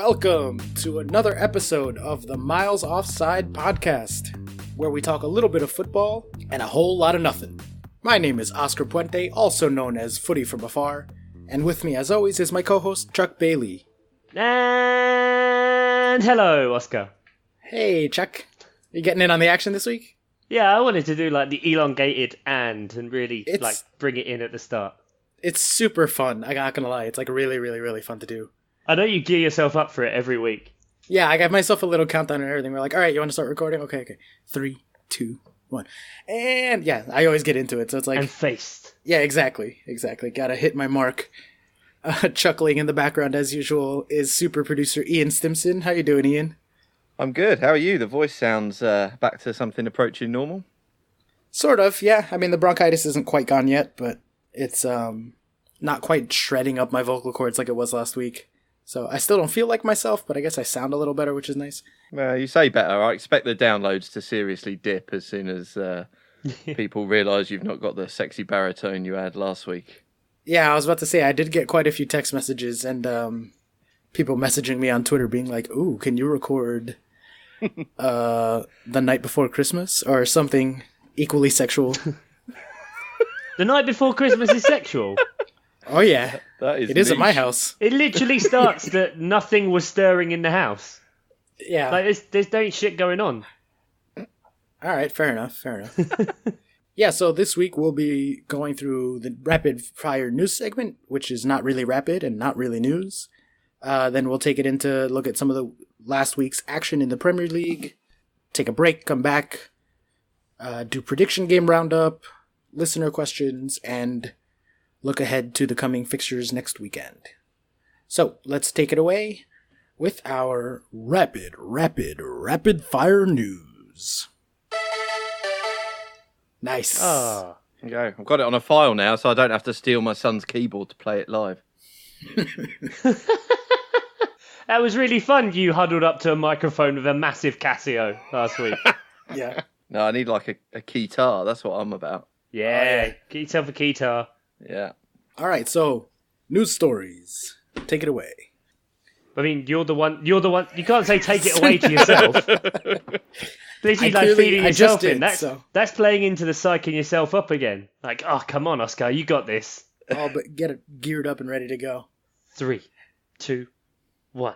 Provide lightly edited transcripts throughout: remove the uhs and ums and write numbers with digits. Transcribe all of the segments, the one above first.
Welcome to another episode of the Miles Offside podcast, where we talk a little bit of football and a whole lot of nothing. My name is Oscar Puente, also known as Footy from Afar, and with me as always is my co-host Chuck Bailey. And hello, Oscar. Hey, Chuck. You getting in on the action this week? Yeah, I wanted to do like the elongated and really like bring it in at the start. It's super fun, I'm not gonna lie. It's like really fun to do. I know you gear yourself up for it every week. Yeah, I got myself a little countdown and everything. We're like, all right, you want to start recording? Okay. 3, 2, 1. And yeah, I always get into it. So it's like... And faced. Yeah, exactly. Gotta hit my mark. Chuckling in the background as usual is super producer Ian Stimson. How you doing, Ian? I'm good. How are you? The voice sounds back to something approaching normal. Sort of, yeah. I mean, the bronchitis isn't quite gone yet, but it's not quite shredding up my vocal cords like it was last week. So I still don't feel like myself, but I guess I sound a little better, which is nice. Well, you say better. I expect the downloads to seriously dip as soon as people realise you've not got the sexy baritone you had last week. Yeah, I was about to say, I did get quite a few text messages and people messaging me on Twitter being like, ooh, can you record the night before Christmas? Or something equally sexual. The night before Christmas is sexual? Oh, yeah. It is at my house. It literally starts that nothing was stirring in the house. Yeah. Like, there's no shit going on. All right, fair enough. Yeah, so this week we'll be going through the rapid fire news segment, which is not really rapid and not really news. Then we'll take it into look at some of the last week's action in the Premier League, take a break, come back, do prediction game roundup, listener questions, and look ahead to the coming fixtures next weekend. So, let's take it away with our rapid fire news. Nice. Oh, okay. I've got it on a file now, so I don't have to steal my son's keyboard to play it live. That was really fun, you huddled up to a microphone with a massive Casio last week. Yeah. No, I need like a keytar. That's what I'm about. Yeah, get yourself a keytar. Yeah. All right, so news stories. Take it away. I mean, you're the one. You can't say take it away to yourself. Literally, like feeding yourself in. That's playing into the psyching yourself up again. Like, oh, come on, Oscar, you got this. Oh, but get it geared up and ready to go. 3, 2, 1.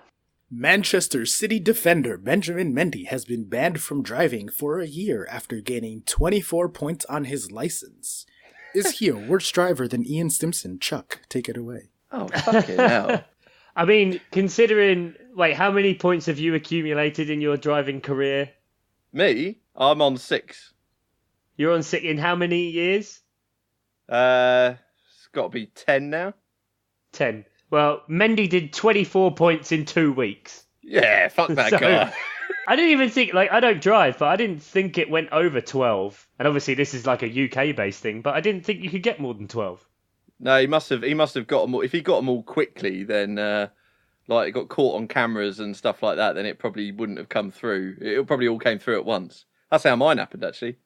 Manchester City defender Benjamin Mendy has been banned from driving for a year after gaining 24 points on his license. Is he a worse driver than Ian Stimson? Chuck, take it away. Oh, fucking hell. I mean, considering... Wait, how many points have you accumulated in your driving career? Me? I'm on 6. You're on 6 in how many years? It's got to be 10 now. 10. Well, Mendy did 24 points in 2 weeks. Yeah, fuck that guy. I didn't even think, like, I don't drive, but I didn't think it went over 12. And obviously this is like a UK-based thing, but I didn't think you could get more than 12. No, he must have got them all. If he got them all quickly, then like it got caught on cameras and stuff like that, then it probably wouldn't have come through. It probably all came through at once. That's how mine happened, actually.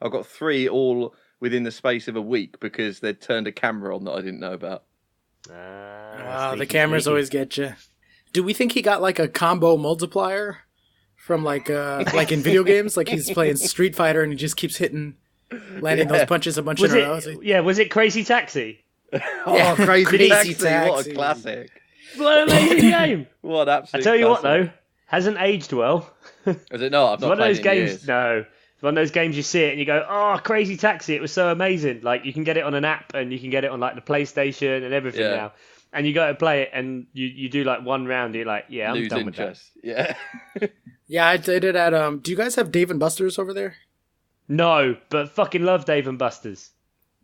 I got 3 all within the space of a week because they'd turned a camera on that I didn't know about. The cameras always get you. Do we think he got like a combo multiplier from like in video games? Like he's playing Street Fighter and he just keeps landing those punches a bunch in a row. Yeah, was it Crazy Taxi? Oh, Crazy Taxi! What a classic! What an amazing game! What absolute! I tell you classic. what though, hasn't aged well. Is it not? I've not played it in years. No. It's one of those games you see it and you go, oh, Crazy Taxi, it was so amazing. Like, you can get it on an app and you can get it on, like, the PlayStation and everything now. And you go to play it and you do, like, one round and you're like, yeah, I'm done with that. Yeah. Yeah, I did it at, do you guys have Dave & Buster's over there? No, but fucking love Dave & Buster's.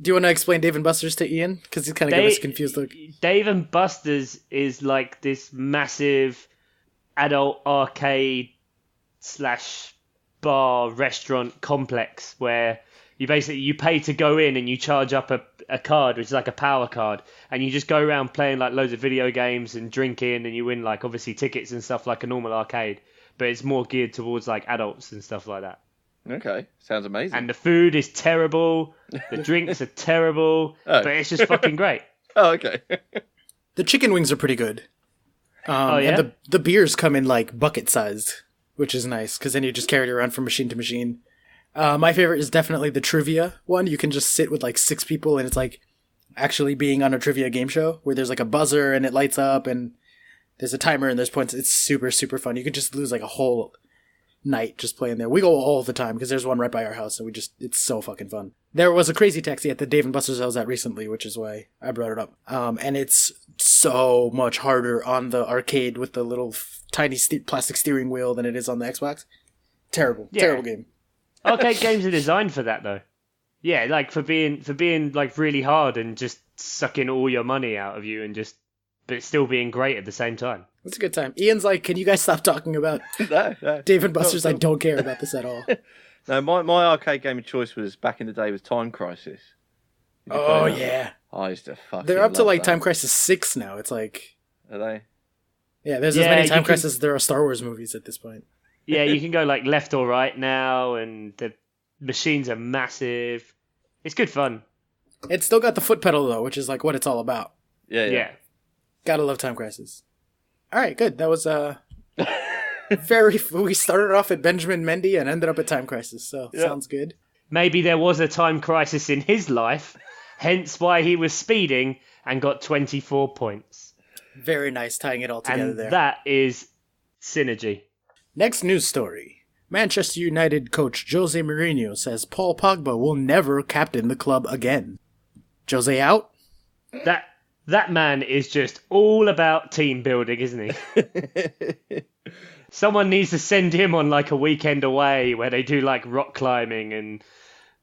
Do you want to explain Dave & Buster's to Ian? Because he's kind of got us confused look. Dave & Buster's is, like, this massive adult arcade / bar restaurant complex where you pay to go in and you charge up a card which is like a power card and you just go around playing like loads of video games and drinking and you win like obviously tickets and stuff like a normal arcade, but it's more geared towards like adults and stuff like that. Okay, sounds amazing. And the food is terrible, the drinks are terrible, but it's just fucking great. Oh, okay. The chicken wings are pretty good. Oh, yeah? And the beers come in like bucket sized, which is nice because then you just carry it around from machine to machine. My favorite is definitely the trivia one. You can just sit with like 6 people and it's like actually being on a trivia game show where there's like a buzzer and it lights up and there's a timer and there's points. It's super, super fun. You can just lose like a whole night just playing there. We go all the time because there's one right by our house and it's so fucking fun. There was a Crazy Taxi at the Dave & Buster's I was at recently, which is why I brought it up. And it's so much harder on the arcade with the little tiny plastic steering wheel than it is on the Xbox. Terrible game. Arcade games are designed for that, though. Yeah, like for being like really hard and just sucking all your money out of you but still being great at the same time. It's a good time. Ian's like, can you guys stop talking about No. Dave & Buster's? I don't care about this at all. No, my arcade game of choice was back in the day was Time Crisis. Oh, yeah. I used to fucking They're up to love like that. Time Crisis 6 now. It's like... Are they? Yeah, there's as many Time Crisis as there are Star Wars movies at this point. Yeah, you can go like left or right now, and the machines are massive. It's good fun. It's still got the foot pedal, though, which is like what it's all about. Yeah. Gotta love Time Crisis. All right, good. That was we started off at Benjamin Mendy and ended up at Time Crisis, so sounds good. Maybe there was a time crisis in his life, hence why he was speeding and got 24 points. Very nice tying it all together and there. That is synergy. Next news story. Manchester United coach Jose Mourinho says Paul Pogba will never captain the club again. Jose out? That man is just all about team building, isn't he? Someone needs to send him on like a weekend away where they do like rock climbing and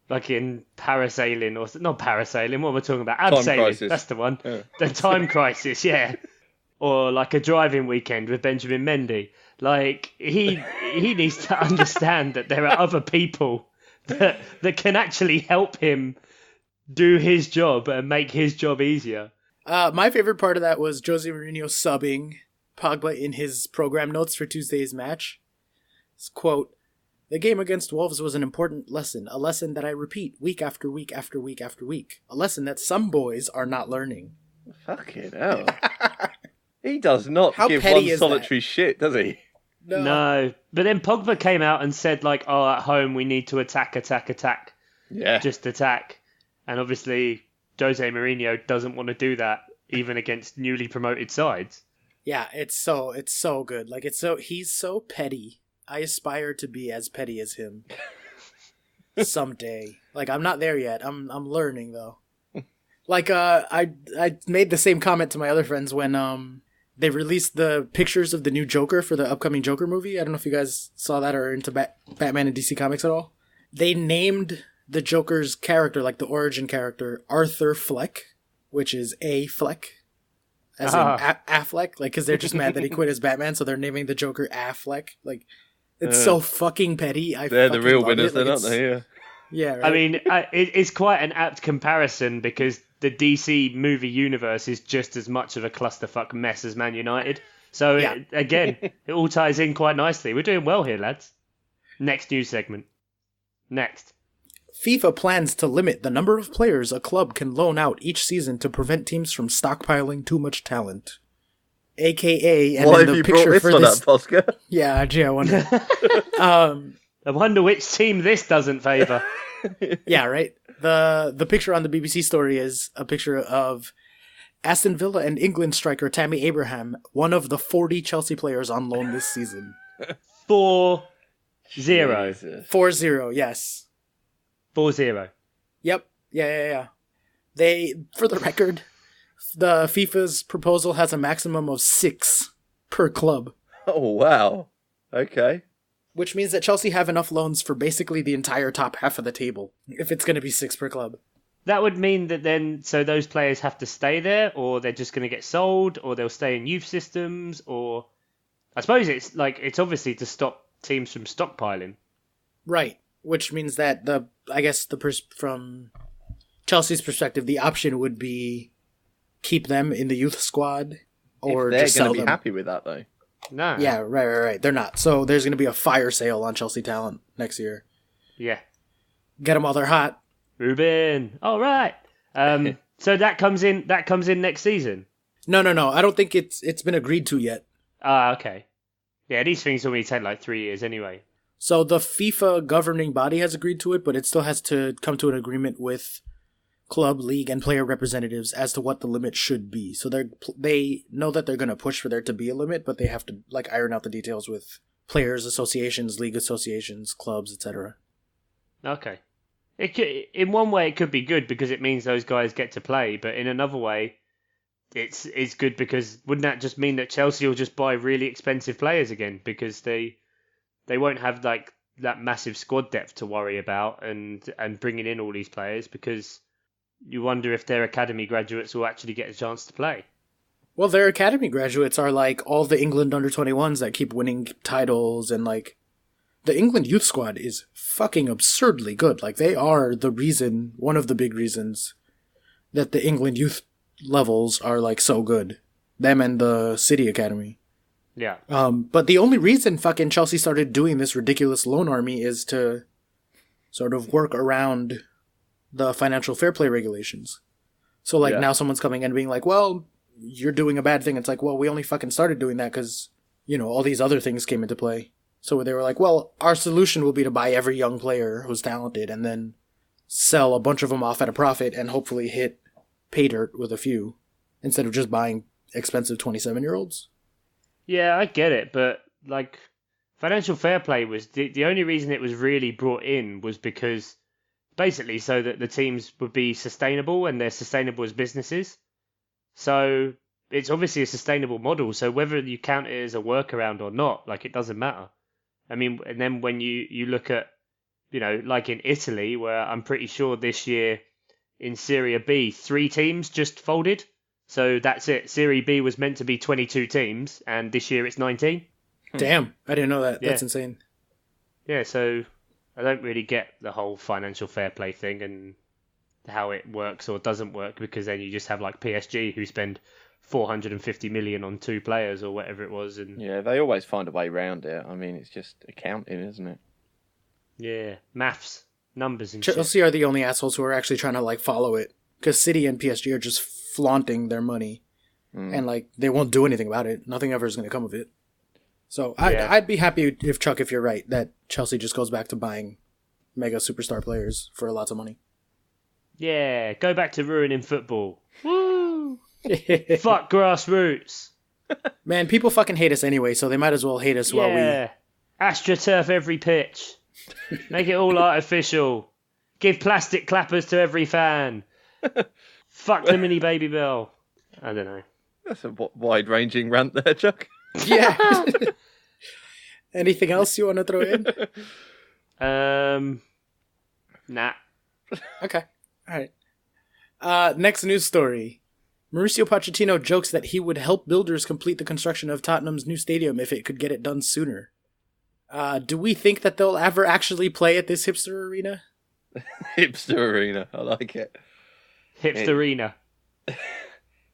like in parasailing or not parasailing. What am I talking about? Abseiling. That's the one. Yeah. The Time Crisis. Yeah. Or like a driving weekend with Benjamin Mendy. Like he needs to understand that there are other people that can actually help him do his job and make his job easier. My favorite part of that was Jose Mourinho subbing Pogba in his program notes for Tuesday's match. It's, quote, "The game against Wolves was an important lesson, a lesson that I repeat week after week after week after week, a lesson that some boys are not learning." Fucking hell. He does not How give petty one is solitary shit, does he? No. But then Pogba came out and said, like, oh, at home we need to attack. Yeah. Just attack. And obviously Jose Mourinho doesn't want to do that, even against newly promoted sides. Yeah, it's so good. Like he's so petty. I aspire to be as petty as him. Someday. Like I'm not there yet. I'm learning though. Like I made the same comment to my other friends when they released the pictures of the new Joker for the upcoming Joker movie. I don't know if you guys saw that or are into Batman and DC Comics at all. They named the Joker's character, like the origin character, Arthur Fleck, which is A Fleck, as in Affleck, like, because they're just mad that he quit as Batman, so they're naming the Joker Affleck. Like, it's so fucking petty. They're the real winners, like, then, aren't they? Yeah. Yeah, right? I mean, it's quite an apt comparison because the DC movie universe is just as much of a clusterfuck mess as Man United. So, it all ties in quite nicely. We're doing well here, lads. Next news segment. Next. FIFA plans to limit the number of players a club can loan out each season to prevent teams from stockpiling too much talent. AKA, and why then have the you picture brought this for one this. up, Oscar? Yeah, I wonder. I wonder which team this doesn't favour. Yeah, right. The picture on the BBC story is a picture of Aston Villa and England striker Tammy Abraham, one of the 40 Chelsea players on loan this season. 4-0. 4-0, yes. 4-0. Yep. Yeah. They, for the record, the FIFA's proposal has a maximum of 6 per club. Oh, wow. Okay. Which means that Chelsea have enough loans for basically the entire top half of the table, if it's going to be 6 per club. That would mean that then, so those players have to stay there, or they're just going to get sold, or they'll stay in youth systems, or... I suppose it's obviously to stop teams from stockpiling. Right. Which means that from Chelsea's perspective, the option would be keep them in the youth squad or just sell them. They're going to be happy with that, though. No. Yeah, right. They're not. So there's going to be a fire sale on Chelsea talent next year. Yeah. Get them while they're hot. Ruben. All right. So that comes in next season. No. I don't think it's been agreed to yet. Ah, okay. Yeah, these things normally take like 3 years anyway. So the FIFA governing body has agreed to it, but it still has to come to an agreement with club, league, and player representatives as to what the limit should be. So they know that they're going to push for there to be a limit, but they have to like iron out the details with players associations, league associations, clubs, etc. Okay. In one way, it could be good because it means those guys get to play, but in another way, it's good because wouldn't that just mean that Chelsea will just buy really expensive players again because they won't have like that massive squad depth to worry about and bringing in all these players because you wonder if their academy graduates will actually get a chance to play. Well, their academy graduates are like all the England under-21s that keep winning titles, and like the England youth squad is fucking absurdly good. Like they are one of the big reasons that the England youth levels are like so good. Them and the City Academy. Yeah. But the only reason fucking Chelsea started doing this ridiculous loan army is to sort of work around the financial fair play regulations. So like now someone's coming in and being like, well, you're doing a bad thing. It's like, well, we only fucking started doing that because, you know, all these other things came into play. So they were like, well, our solution will be to buy every young player who's talented and then sell a bunch of them off at a profit and hopefully hit pay dirt with a few instead of just buying expensive 27-year-olds. Yeah, I get it, but like financial fair play was the only reason it was really brought in was because basically so that the teams would be sustainable and they're sustainable as businesses. So it's obviously a sustainable model. So whether you count it as a workaround or not, like it doesn't matter. I mean, and then when you look at, you know, like in Italy, where I'm pretty sure this year in Serie B, 3 teams just folded. So that's it. Serie B was meant to be 22 teams, and this year it's 19. Damn, I didn't know that. Yeah. That's insane. Yeah, so I don't really get the whole financial fair play thing and how it works or doesn't work, because then you just have like PSG who spend 450 million on 2 players or whatever it was. And yeah, they always find a way around it. I mean, it's just accounting, isn't it? yeah, maths, numbers and shit. Chelsea are the only assholes who are actually trying to like follow it, because City and PSG are just flaunting their money, and like they won't do anything about it. Nothing ever is going to come of it. So I'd be happy if Chuck, if you're right, that Chelsea just goes back to buying mega superstar players for lots of money. Yeah, go back to ruining football. Woo! Fuck grassroots. Man, people fucking hate us anyway, so they might as well hate us while we... AstroTurf every pitch. Make it all artificial. Give plastic clappers to every fan. Fuck the mini baby bell. I don't know. That's a wide-ranging rant there, Chuck. Yeah. Anything else you want to throw in? Nah. Okay. All right. Next news story. Mauricio Pochettino jokes that he would help builders complete the construction of Tottenham's new stadium if it could get it done sooner. Do we think that they'll ever actually play at this hipster arena? Hipster arena. I like it. Hipster arena.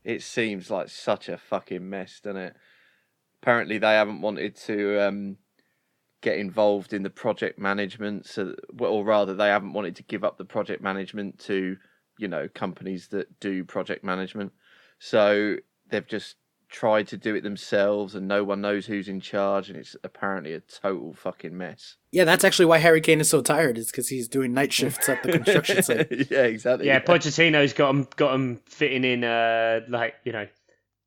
It seems like such a fucking mess, doesn't it? Apparently they haven't wanted to get involved in the project management, or rather they haven't wanted to give up the project management to, you know, companies that do project management. So they've just tried to do it themselves and no one knows who's in charge, and it's apparently a total fucking mess. Yeah, that's actually why Harry Kane is so tired, is because he's doing night shifts at the construction site. Yeah, exactly. Yeah, Pochettino's got him fitting in,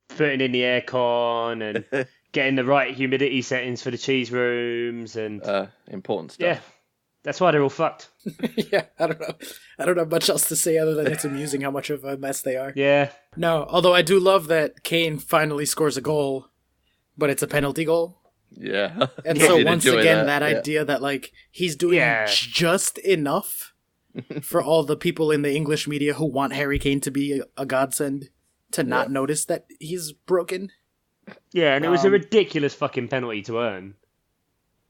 putting in the aircon and getting the right humidity settings for the cheese rooms and important stuff. Yeah, that's why they're all fucked. Yeah, I don't have much else to say other than it's amusing how much of a mess they are. Yeah. No, although I do love that Kane finally scores a goal, but it's a penalty goal. Yeah. And so once again, that idea that like he's doing just enough for all the people in the English media who want Harry Kane to be a godsend to not notice that he's broken. Yeah, and it was a ridiculous fucking penalty to earn.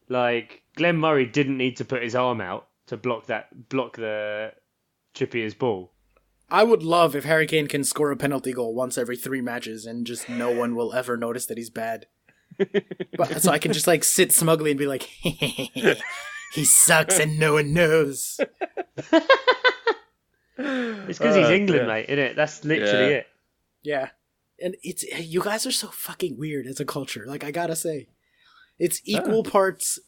Like, Glenn Murray didn't need to put his arm out to block the Trippier's ball. I would love if Harry Kane can score a penalty goal once every 3 matches and just no one will ever notice that he's bad. But so I can just like sit smugly and be like, he sucks and no one knows. It's because he's England, mate, isn't it? That's literally it. Yeah. And you guys are so fucking weird as a culture. Like, I gotta say, it's equal parts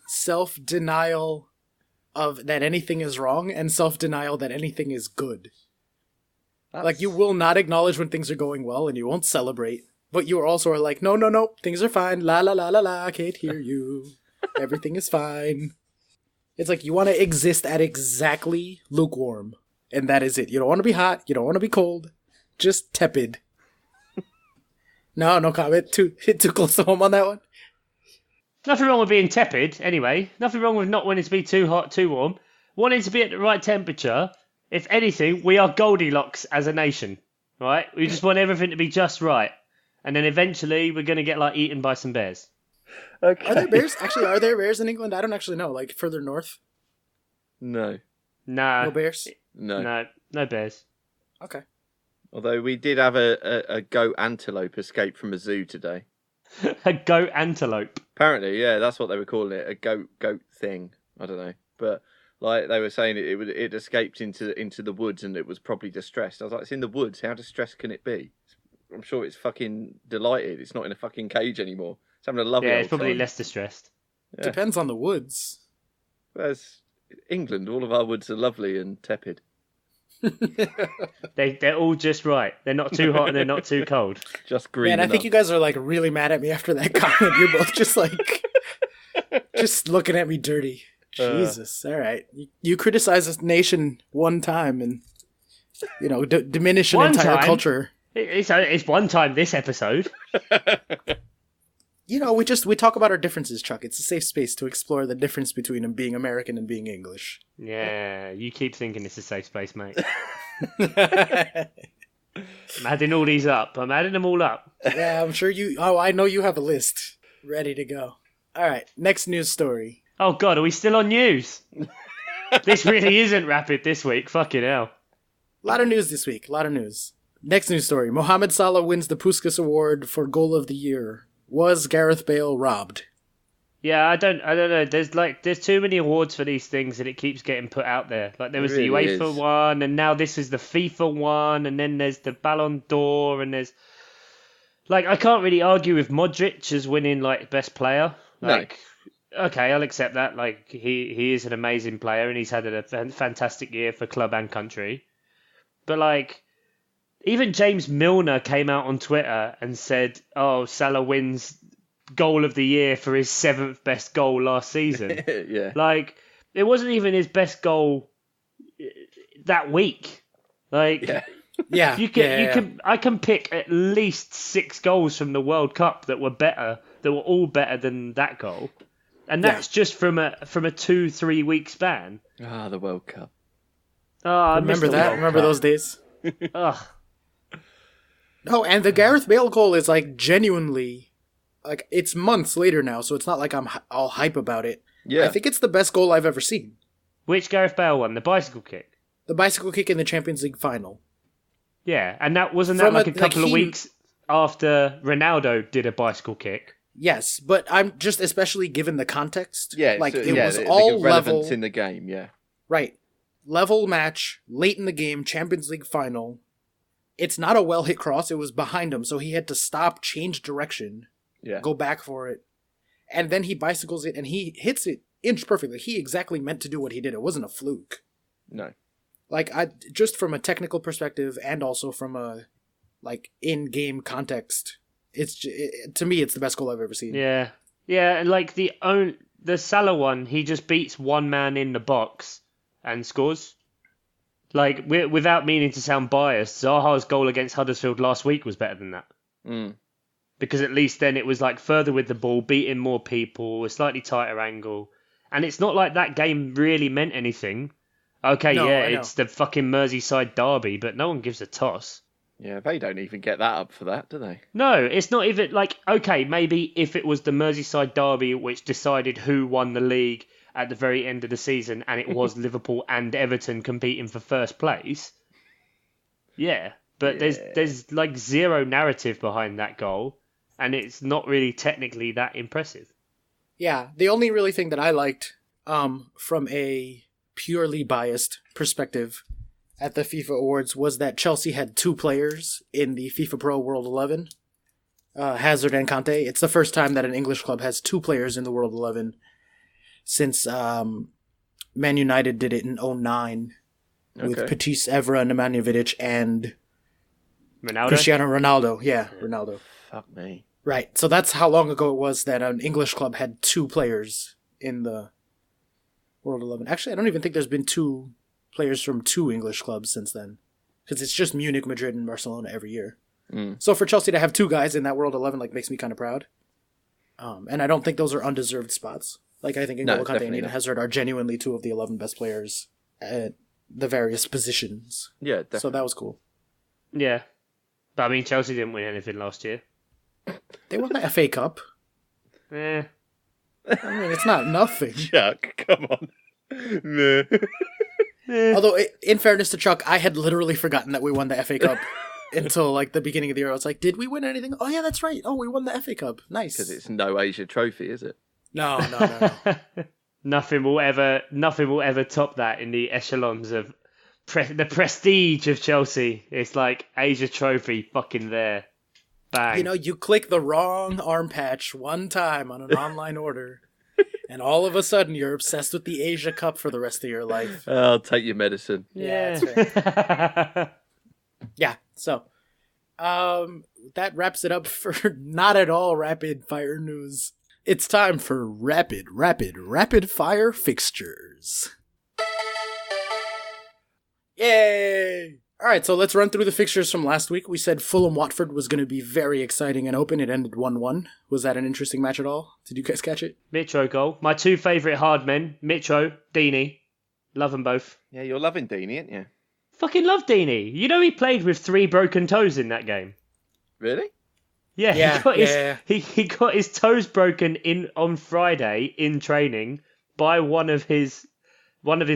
self-denial of that anything is wrong and self-denial that anything is good. Like, you will not acknowledge when things are going well and you won't celebrate. But you also are like, no, things are fine. La la la la la, I can't hear you. Everything is fine. It's like you want to exist at exactly lukewarm. And that is it. You don't want to be hot. You don't want to be cold. Just tepid. No comment. Too close to home on that one. Nothing wrong with being tepid, anyway. Nothing wrong with not wanting to be too hot, too warm. Wanting to be at the right temperature. If anything, we are Goldilocks as a nation, right? We just want everything to be just right. And then eventually we're going to get like eaten by some bears. Okay. Are there bears? Actually, are there bears in England? I don't actually know. Like further north? No. No bears? No. No bears. Okay. Although we did have a goat antelope escape from a zoo today. A goat antelope. Apparently, yeah, that's what they were calling it. A goat thing. I don't know. But like they were saying it escaped into the woods and it was probably distressed. I was like, it's in the woods. How distressed can it be? I'm sure it's fucking delighted. It's not in a fucking cage anymore. It's having a lovely Yeah, old it's probably time. less distressed. Yeah. Depends on the woods. Whereas England, all of our woods are lovely and tepid. They're all just right. They're not too hot and they're not too cold. Just green. Man, I think you guys are like really mad at me after that comment. You're both just like, just looking at me dirty. Jesus. All right. You criticize this nation one time and, diminish an entire culture. It's one time this episode. We talk about our differences, Chuck. It's a safe space to explore the difference between being American and being English. Yeah, you keep thinking it's a safe space, mate. I'm adding all these up. I'm adding them all up. Yeah, I'm sure I know you have a list ready to go. All right, next news story. Oh, God, are we still on news? This really isn't rapid this week. Fucking hell. A lot of news this week. A lot of news. Next news story. Mohamed Salah wins the Puskas Award for Goal of the Year. Was Gareth Bale robbed? Yeah, I don't know. There's too many awards for these things and it keeps getting put out there. Like there was the UEFA one and now this is the FIFA one and then there's the Ballon d'Or and there's I can't really argue with Modric as winning best player. Okay, I'll accept that. He is an amazing player and he's had a fantastic year for club and country. But even James Milner came out on Twitter and said, "Oh, Salah wins goal of the year for his 7th best goal last season." Yeah. It wasn't even his best goal that week. Yeah. I can pick at least 6 goals from the World Cup that were all better than that goal. And that's just from a 2-3 week span. Ah, the World Cup. Oh, I remember that? Remember those days? Ugh. No, and the Gareth Bale goal is genuinely, it's months later now, so it's not like I'm all hype about it. Yeah. I think it's the best goal I've ever seen. Which Gareth Bale one? The bicycle kick? The bicycle kick in the Champions League final. Yeah, and that wasn't a couple of weeks after Ronaldo did a bicycle kick. Yes, but I'm just especially given the context. Yeah, it was all level in the game. Yeah, right. Level match, late in the game, Champions League final. It's not a well hit cross. It was behind him, so he had to stop, change direction, go back for it, and then he bicycles it and he hits it inch perfectly. He exactly meant to do what he did. It wasn't a fluke. No. Just from a technical perspective and also from a in-game context, to me it's the best goal I've ever seen. Yeah, and the Salah one, he just beats one man in the box and scores. Without meaning to sound biased, Zaha's goal against Huddersfield last week was better than that. Mm. Because at least then it was further with the ball, beating more people, a slightly tighter angle, and it's not like that game really meant anything. Okay, it's the fucking Merseyside derby, but no one gives a toss. Yeah, they don't even get that up for that, do they? No, it's not even okay, maybe if it was the Merseyside derby which decided who won the league at the very end of the season and it was Liverpool and Everton competing for first place. Yeah, but there's zero narrative behind that goal and it's not really technically that impressive. Yeah, the only really thing that I liked from a purely biased perspective at the FIFA Awards was that Chelsea had 2 players in the FIFA Pro World 11, Hazard and Kante. It's the first time that an English club has 2 players in the World 11 since Man United did it in 2009 with Patisse Evra, Nemanja Vidic, and Ronaldo? Cristiano Ronaldo. Yeah, Ronaldo. Fuck me. Right, so that's how long ago it was that an English club had 2 players in the World 11. Actually, I don't even think there's been 2 players from 2 English clubs since then, because it's just Munich, Madrid, and Barcelona every year. So for Chelsea to have 2 guys in that World 11 makes me kind of proud. And I don't think those are undeserved spots. I think N'Golo Kante and Eden Hazard are genuinely 2 of the 11 best players at the various positions. Yeah, definitely. So that was cool. Yeah. But I mean, Chelsea didn't win anything last year. They won the FA Cup. Eh. I mean, it's not nothing. Chuck, come on. No. Although, in fairness to Chuck, I had literally forgotten that we won the FA Cup until the beginning of the year. I was like, did we win anything? Oh yeah, that's right. Oh, we won the FA Cup. Nice. Because it's no Asia trophy, is it? No. Nothing will ever top that in the echelons of the prestige of Chelsea. It's like Asia trophy fucking there. Bang. You click the wrong arm patch one time on an online order, and all of a sudden you're obsessed with the Asia Cup for the rest of your life. I'll take your medicine. Yeah, that's fair. Yeah, so that wraps it up for not at all rapid fire news. It's time for rapid fire fixtures. Yay! Alright, so let's run through the fixtures from last week. We said Fulham-Watford was going to be very exciting and open. It ended 1-1. Was that an interesting match at all? Did you guys catch it? Mitro goal. My 2 favourite hard men, Mitro, Deeney. Love them both. Yeah, you're loving Deeney, aren't you? Fucking love Deeney. He played with 3 broken toes in that game. Really? Yeah, he got his toes broken on Friday in training by one of his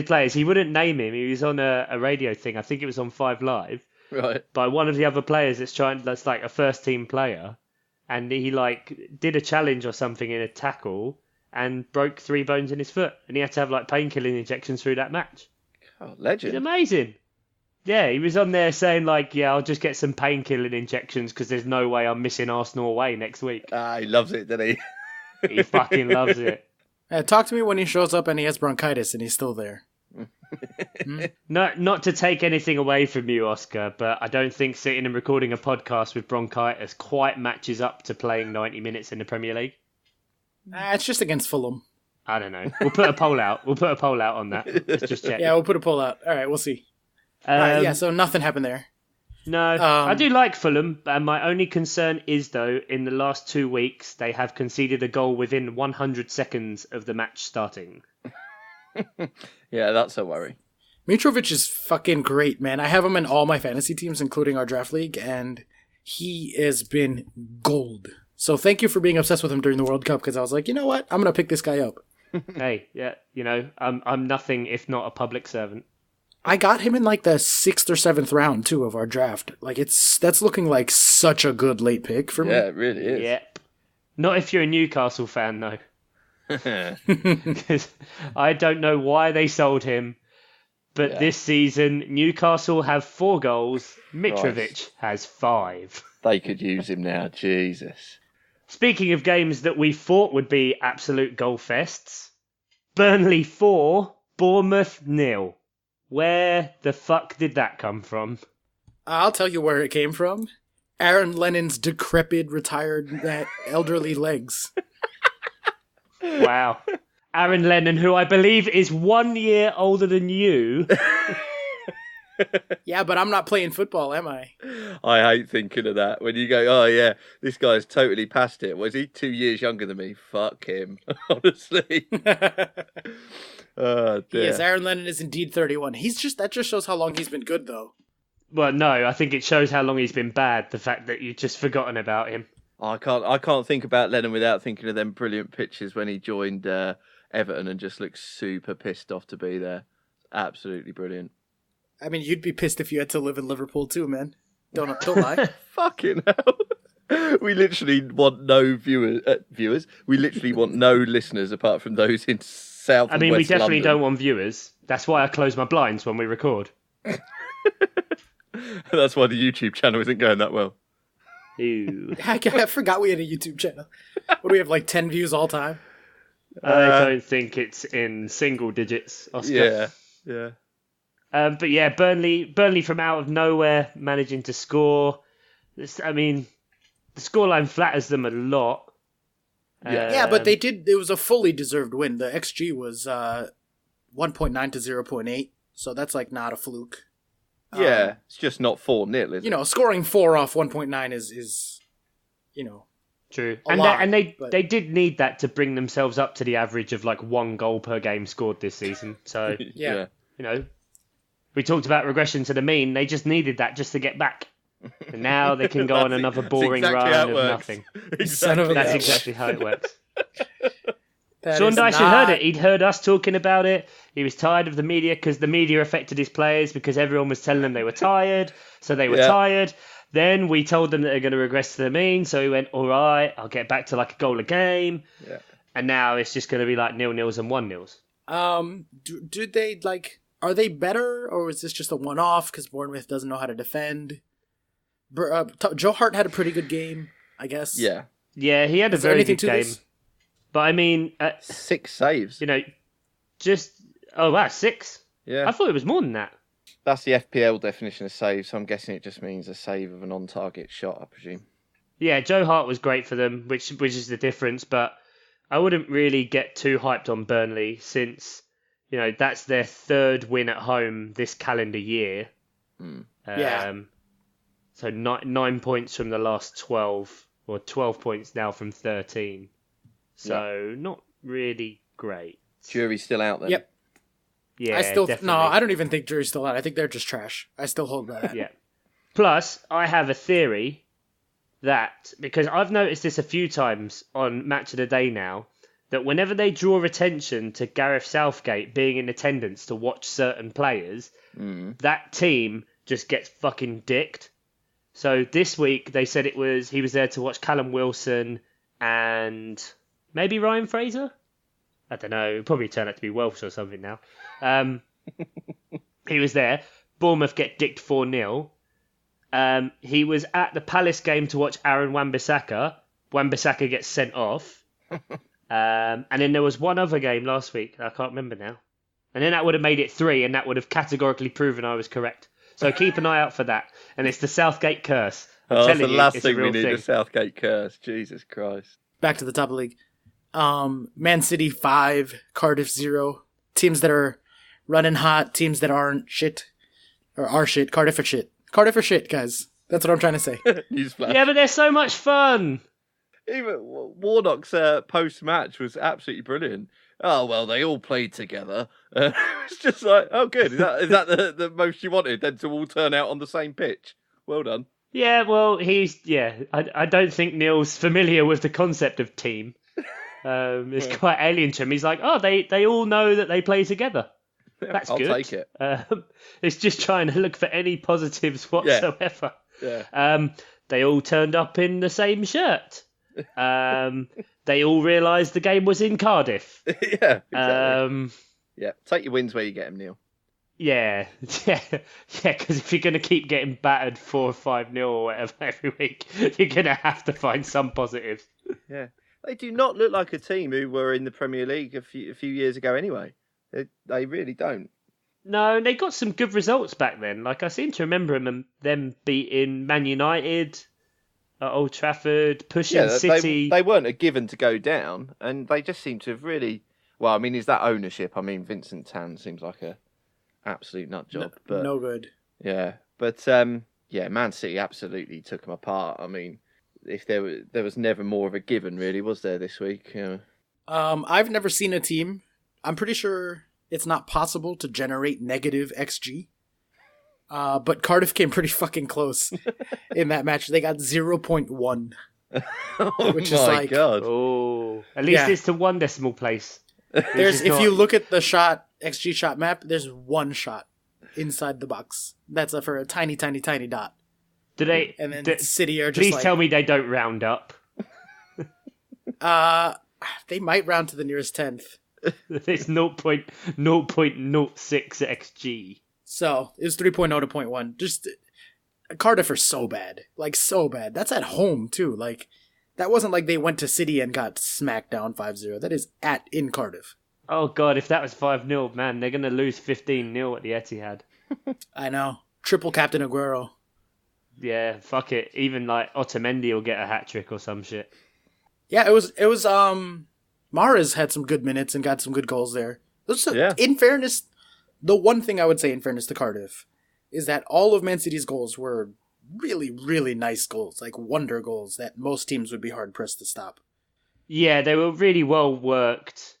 players. He wouldn't name him. He was on a radio thing. I think it was on 5 Live. Right. By one of the other players that's like a first team player, and he did a challenge or something in a tackle and broke 3 bones in his foot, and he had to have painkilling injections through that match. Oh, legend! It's amazing. Yeah, he was on there saying I'll just get some painkilling injections because there's no way I'm missing Arsenal away next week. He loves it, doesn't he? He fucking loves it. Talk to me when he shows up and he has bronchitis and he's still there. No, not to take anything away from you, Oscar, but I don't think sitting and recording a podcast with bronchitis quite matches up to playing 90 minutes in the Premier League. It's just against Fulham. I don't know. We'll put a poll out. On that. Let's just check. Yeah, we'll put a poll out. All right, we'll see. So nothing happened there. No, I do like Fulham, and my only concern is, though, in the last 2 weeks, they have conceded a goal within 100 seconds of the match starting. Yeah, that's a worry. Mitrovic is fucking great, man. I have him in all my fantasy teams, including our draft league, and he has been gold. So thank you for being obsessed with him during the World Cup, because I was like, you know what? I'm going to pick this guy up. Hey, yeah, I'm nothing if not a public servant. I got him in the 6th or 7th round, too, of our draft. That's looking like such a good late pick for me. Yeah, it really is. Yep. Not if you're a Newcastle fan, though. Because I don't know why they sold him, but this season, Newcastle have 4 goals, Mitrovic has 5. They could use him now, Jesus. Speaking of games that we thought would be absolute goal fests, Burnley 4, Bournemouth 0. Where the fuck did that come from? I'll tell you where it came from. Aaron Lennon's decrepit, retired, elderly legs. Wow. Aaron Lennon, who I believe is 1 year older than you. Yeah, but I'm not playing football, am I? I hate thinking of that. When you go, oh yeah, this guy's totally past it. Was he 2 years younger than me? Fuck him, honestly. Oh, dear. Yes, Aaron Lennon is indeed 31. That just shows how long he's been good, though. Well, no, I think it shows how long he's been bad, the fact that you've just forgotten about him. I can't think about Lennon without thinking of them brilliant pictures when he joined Everton and just looked super pissed off to be there. Absolutely brilliant. I mean, you'd be pissed if you had to live in Liverpool too, man. Don't lie. Fucking hell. We literally want no viewers. We literally want no listeners apart from those in South and we West definitely London. don't want viewers. That's why I close my blinds when we record. That's why the YouTube channel isn't going that well. Ew. I forgot we had a YouTube channel. What do we have, like 10 views all time? I don't think it's in single digits, Oscar. Yeah. But yeah, Burnley from out of nowhere managing to score. I mean, the scoreline flatters them a lot. Yeah, but they did. It was a fully deserved win. The XG was 1.9 to 0.8, so that's like not a fluke. Yeah, it's just not 4-0, is it? Scoring 4 off 1.9 is true. They did need that to bring themselves up to the average of like 1 goal per game scored this season. So yeah. We talked about regression to the mean. They just needed that just to get back. And now they can go on another boring run of nothing. That's exactly how it works. Sean Dyche had heard it. He'd heard us talking about it. He was tired of the media because the media affected his players because everyone was telling them they were tired. So they were tired. Then we told them that they're going to regress to the mean. So he went, all right, I'll get back to like a goal a game. Yeah. And now it's just going to be like 0-0s and 1-0s. Do they are they better, or is this just a one-off because Bournemouth doesn't know how to defend? Joe Hart had a pretty good game, I guess. Yeah. Yeah, he had a very good game. But I mean... 6 saves. 6? Yeah. I thought it was more than that. That's the FPL definition of save, so I'm guessing it just means a save of an on-target shot, I presume. Yeah, Joe Hart was great for them, which is the difference, but I wouldn't really get too hyped on Burnley since, that's their 3rd win at home this calendar year. So 9 points from the last 12, or 12 points now from 13. So not really great. Jury's still out then. Yep. Yeah, definitely. No, I don't even think Jury's still out. I think they're just trash. I still hold that. Yeah. Plus, I have a theory that, because I've noticed this a few times on Match of the Day now, that whenever they draw attention to Gareth Southgate being in attendance to watch certain players, that team just gets fucking dicked. So this week they said he was there to watch Callum Wilson and maybe Ryan Fraser? I don't know. It'll probably turn out to be Welsh or something now. He was there. Bournemouth get dicked 4-0. He was at the Palace game to watch Aaron Wan-Bissaka. Wan-Bissaka gets sent off. And then there was one other game last week. I can't remember now. And then that would have made it 3, and that would have categorically proven I was correct. So keep an eye out for that. And it's the Southgate curse. That's the last thing we need, the Southgate curse. Jesus Christ. Back to the top of the league. Man City 5, Cardiff 0. Teams that are running hot, teams that aren't shit. Or are shit. Cardiff are shit. Cardiff are shit, guys. That's what I'm trying to say. Newsflash. Yeah, but they're so much fun. Even Warnock's post-match was absolutely brilliant. Oh, well, they all played together. It's just like, oh, good. Is that the most you wanted, then to all turn out on the same pitch? Well done. Yeah, well, I don't think Neil's familiar with the concept of team. It's quite alien to him. He's like, oh, they all know that they play together. That's I'll good. I'll take it. It's just trying to look for any positives whatsoever. Yeah. They all turned up in the same shirt. They all realised the game was in Cardiff. Yeah, exactly. Yeah, take your wins where you get them, Neil. Yeah, because if you're going to keep getting battered 4 or 5-0 or whatever every week, you're going to have to find some positives. Yeah. They do not look like a team who were in the Premier League a few years ago anyway. They really don't. No, they got some good results back then. Like, I seem to remember them beating Man United at Old Trafford, pushing City. They weren't a given to go down, and they just seem to have really... Well, I mean, is that ownership? I mean, Vincent Tan seems like a absolute nut job. But no good. Yeah, but Man City absolutely took them apart. I mean, if there was never more of a given, really, was there this week? Yeah. I've never seen a team. I'm pretty sure it's not possible to generate negative XG. But Cardiff came pretty fucking close in that match. They got 0.1. Which is like, God. Oh, at least it's to 1 decimal place. If you look at the XG shot map, there's 1 shot inside the box. That's for a tiny, tiny, tiny dot. Do they? And then City are just please tell me they don't round up. They might round to the nearest 10th. It's 0.06 XG. So it was 3.0 to point 1. Just Cardiff are so bad. Like, so bad. That's at home, too. Like, that wasn't like they went to City and got smacked down 5-0. That is in Cardiff. Oh, God, if that was 5-0, man, they're going to lose 15-0 at the Etihad. I know. Triple Captain Aguero. Yeah, fuck it. Even, like, Otamendi will get a hat-trick or some shit. Yeah, it was Mahrez had some good minutes and got some good goals there. In fairness, the one thing I would say in fairness to Cardiff is that all of Man City's goals were really, really nice goals, like wonder goals that most teams would be hard-pressed to stop. Yeah, they were really well worked.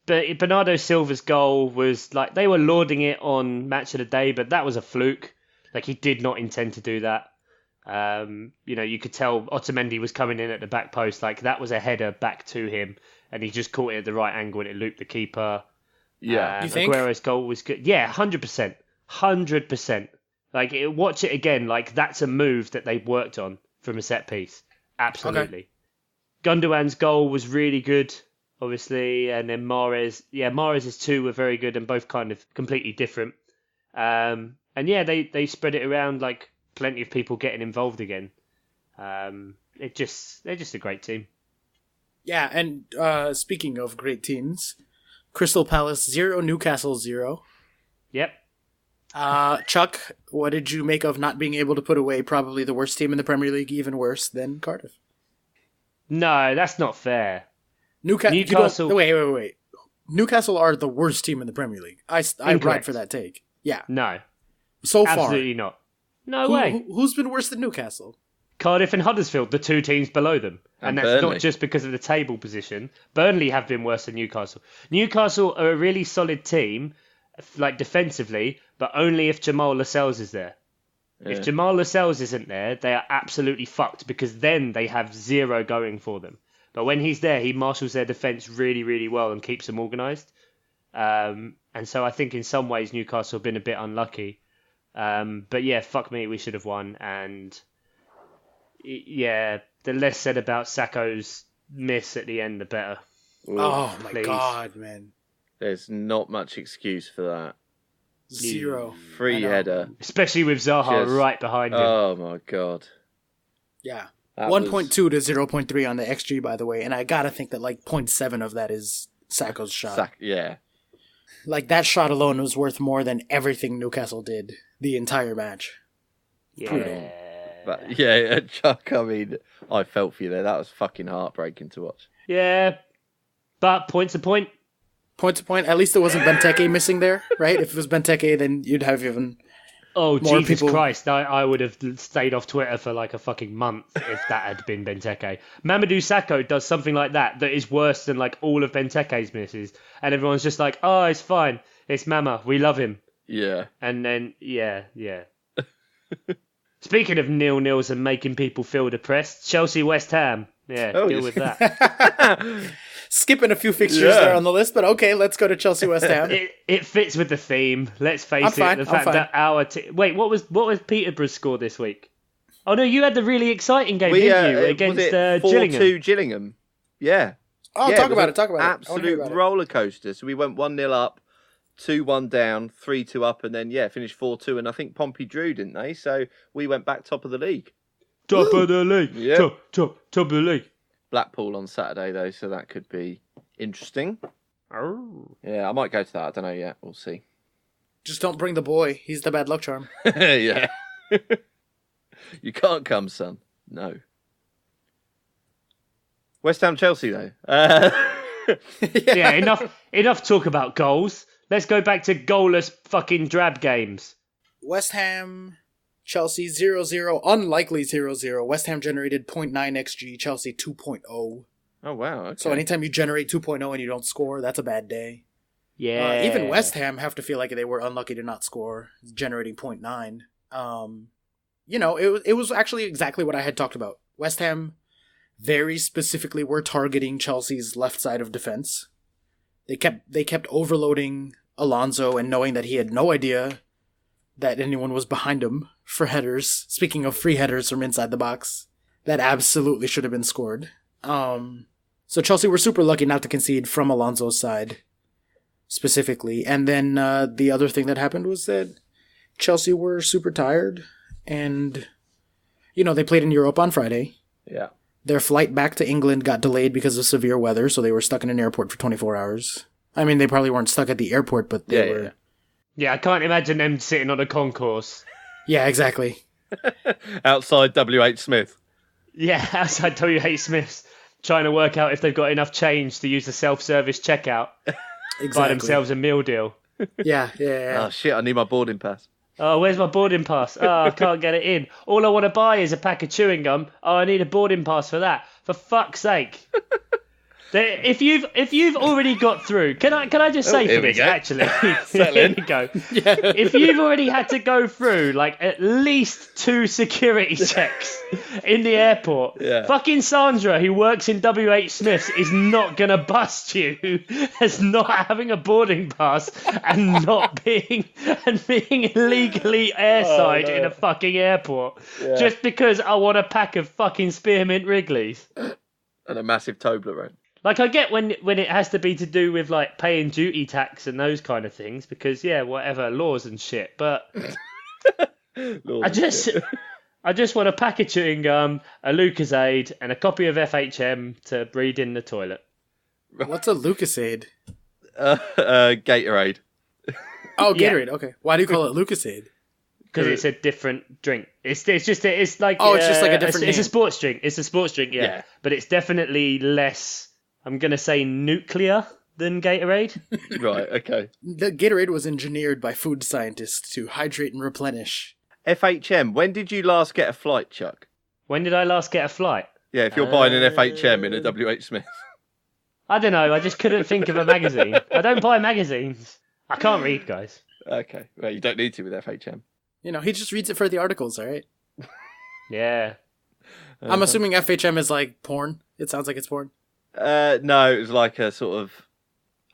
But Bernardo Silva's goal was, like, they were lauding it on Match of the Day, but that was a fluke. Like, he did not intend to do that. You could tell Otamendi was coming in at the back post, like, that was a header back to him, and he just caught it at the right angle and it looped the keeper. Yeah, you think? Aguero's goal was good. Yeah, 100%. 100%. Like, watch it again. Like, that's a move that they've worked on from a set piece. Absolutely. Okay. Gundogan's goal was really good, obviously. And then Mahrez's two were very good and both kind of completely different. They spread it around, like, plenty of people getting involved again. They're just a great team. Yeah, and speaking of great teams, Crystal Palace 0, Newcastle 0. Yep. Chuck, what did you make of not being able to put away probably the worst team in the Premier League, even worse than Cardiff? No, that's not fair. Newcastle. Wait. Newcastle are the worst team in the Premier League. I ride for that take. Yeah. No. So far. Absolutely not. No way. Who's been worse than Newcastle? Cardiff and Huddersfield, the two teams below them. And that's Burnley. Not just because of the table position. Burnley have been worse than Newcastle. Newcastle are a really solid team, like defensively, but only if Jamal Lascelles is there. Yeah. If Jamal Lascelles isn't there, they are absolutely fucked because then they have zero going for them. But when he's there, he marshals their defence really, really well and keeps them organised. And so I think in some ways Newcastle have been a bit unlucky. But yeah, fuck me, we should have won. And yeah, the less said about Sakho's miss at the end, the better. Oh my God, man. There's not much excuse for that. Zero. Free header. Especially with Zaha right behind him. Oh my God. Yeah. 1.2 to 0.3 on the XG, by the way. And I gotta think that like 0.7 of that is Sakho's shot. Yeah. Like that shot alone was worth more than everything Newcastle did the entire match. Yeah. Brutal. But yeah, Chuck, I mean, I felt for you there. That was fucking heartbreaking to watch. Yeah. But point's a point. Point's a point. At least it wasn't Benteke missing there, right? If it was Benteke, then you'd have even more Jesus people... Christ. I would have stayed off Twitter for like a fucking month if that had been Benteke. Mamadou Sakho does something like that is worse than like all of Benteke's misses. And everyone's just like, oh, it's fine. It's Mama. We love him. Yeah. And then, yeah. Speaking of 0-0s and making people feel depressed, Chelsea West Ham. Yeah, deal with that. Skipping a few fixtures there on the list, but okay, let's go to Chelsea West Ham. It fits with the theme. Let's face it. The fact that our wait, what was Peterborough's score this week? Oh no, you had the really exciting game, didn't you, against Gillingham? 4-2 Gillingham. Yeah. Oh, talk about it. Absolute roller coaster. So we went 1-0 up, 2-1 down, 3-2 up, and then finished 4-2. And I think Pompey drew, didn't they? So we went back top of the league. Top of the league. Yeah. Top of the league. Blackpool on Saturday though, so that could be interesting. Oh. Yeah, I might go to that. I don't know yet. We'll see. Just don't bring the boy. He's the bad luck charm. Yeah. You can't come, son. No. West Ham Chelsea though. Yeah, enough talk about goals. Let's go back to goalless fucking drab games. West Ham Chelsea 0-0, unlikely 0-0. West Ham generated 0.9 XG, Chelsea 2.0. Oh wow. Okay. So anytime you generate 2.0 and you don't score, that's a bad day. Yeah. Even West Ham have to feel like they were unlucky to not score, generating 0.9. It was actually exactly what I had talked about. West Ham very specifically were targeting Chelsea's left side of defense. They kept overloading Alonso and knowing that he had no idea that anyone was behind him for headers. Speaking of free headers from inside the box, that absolutely should have been scored. So Chelsea were super lucky not to concede from Alonso's side specifically. And then the other thing that happened was that Chelsea were super tired, and, they played in Europe on Friday. Yeah. Their flight back to England got delayed because of severe weather, so they were stuck in an airport for 24 hours. I mean, they probably weren't stuck at the airport, but they were... Yeah, I can't imagine them sitting on a concourse. Yeah, exactly. Outside WH Smith. Yeah, outside WH Smith's, trying to work out if they've got enough change to use the self-service checkout. Exactly. Buy themselves a meal deal. Yeah. Oh, shit, I need my boarding pass. Oh, where's my boarding pass? Oh, I can't get it in. All I want to buy is a pack of chewing gum. Oh, I need a boarding pass for that. For fuck's sake. If you've already got through, can I just say for this, actually? Here we go. Yeah. If you've already had to go through like at least 2 security checks in the airport, fucking Sandra, who works in WH Smith's, is not gonna bust you as not having a boarding pass and being illegally airside in a fucking airport just because I want a pack of fucking spearmint Wrigley's and a massive Toblerone. Like, I get when it has to be to do with, like, paying duty tax and those kind of things, because, whatever, laws and shit, but I just want a pack of chewing gum, a Lucozade, and a copy of FHM to read in the toilet. What's a Lucozade? Gatorade. Oh, Gatorade, okay. Why do you call it Lucozade? Because it's a different drink. It's like... Oh, it's just like a different It's name. a sports drink. It's a sports drink, yeah. But it's definitely less... I'm going to say nuclear than Gatorade. Right, okay. The Gatorade was engineered by food scientists to hydrate and replenish. FHM, when did you last get a flight, Chuck? When did I last get a flight? Yeah, if you're buying an FHM in a WH Smith. I don't know, I just couldn't think of a magazine. I don't buy magazines. I can't read, guys. Okay, well, you don't need to with FHM. He just reads it for the articles, all right? Yeah. I'm assuming FHM is like porn. It sounds like it's porn. No, it was like a sort of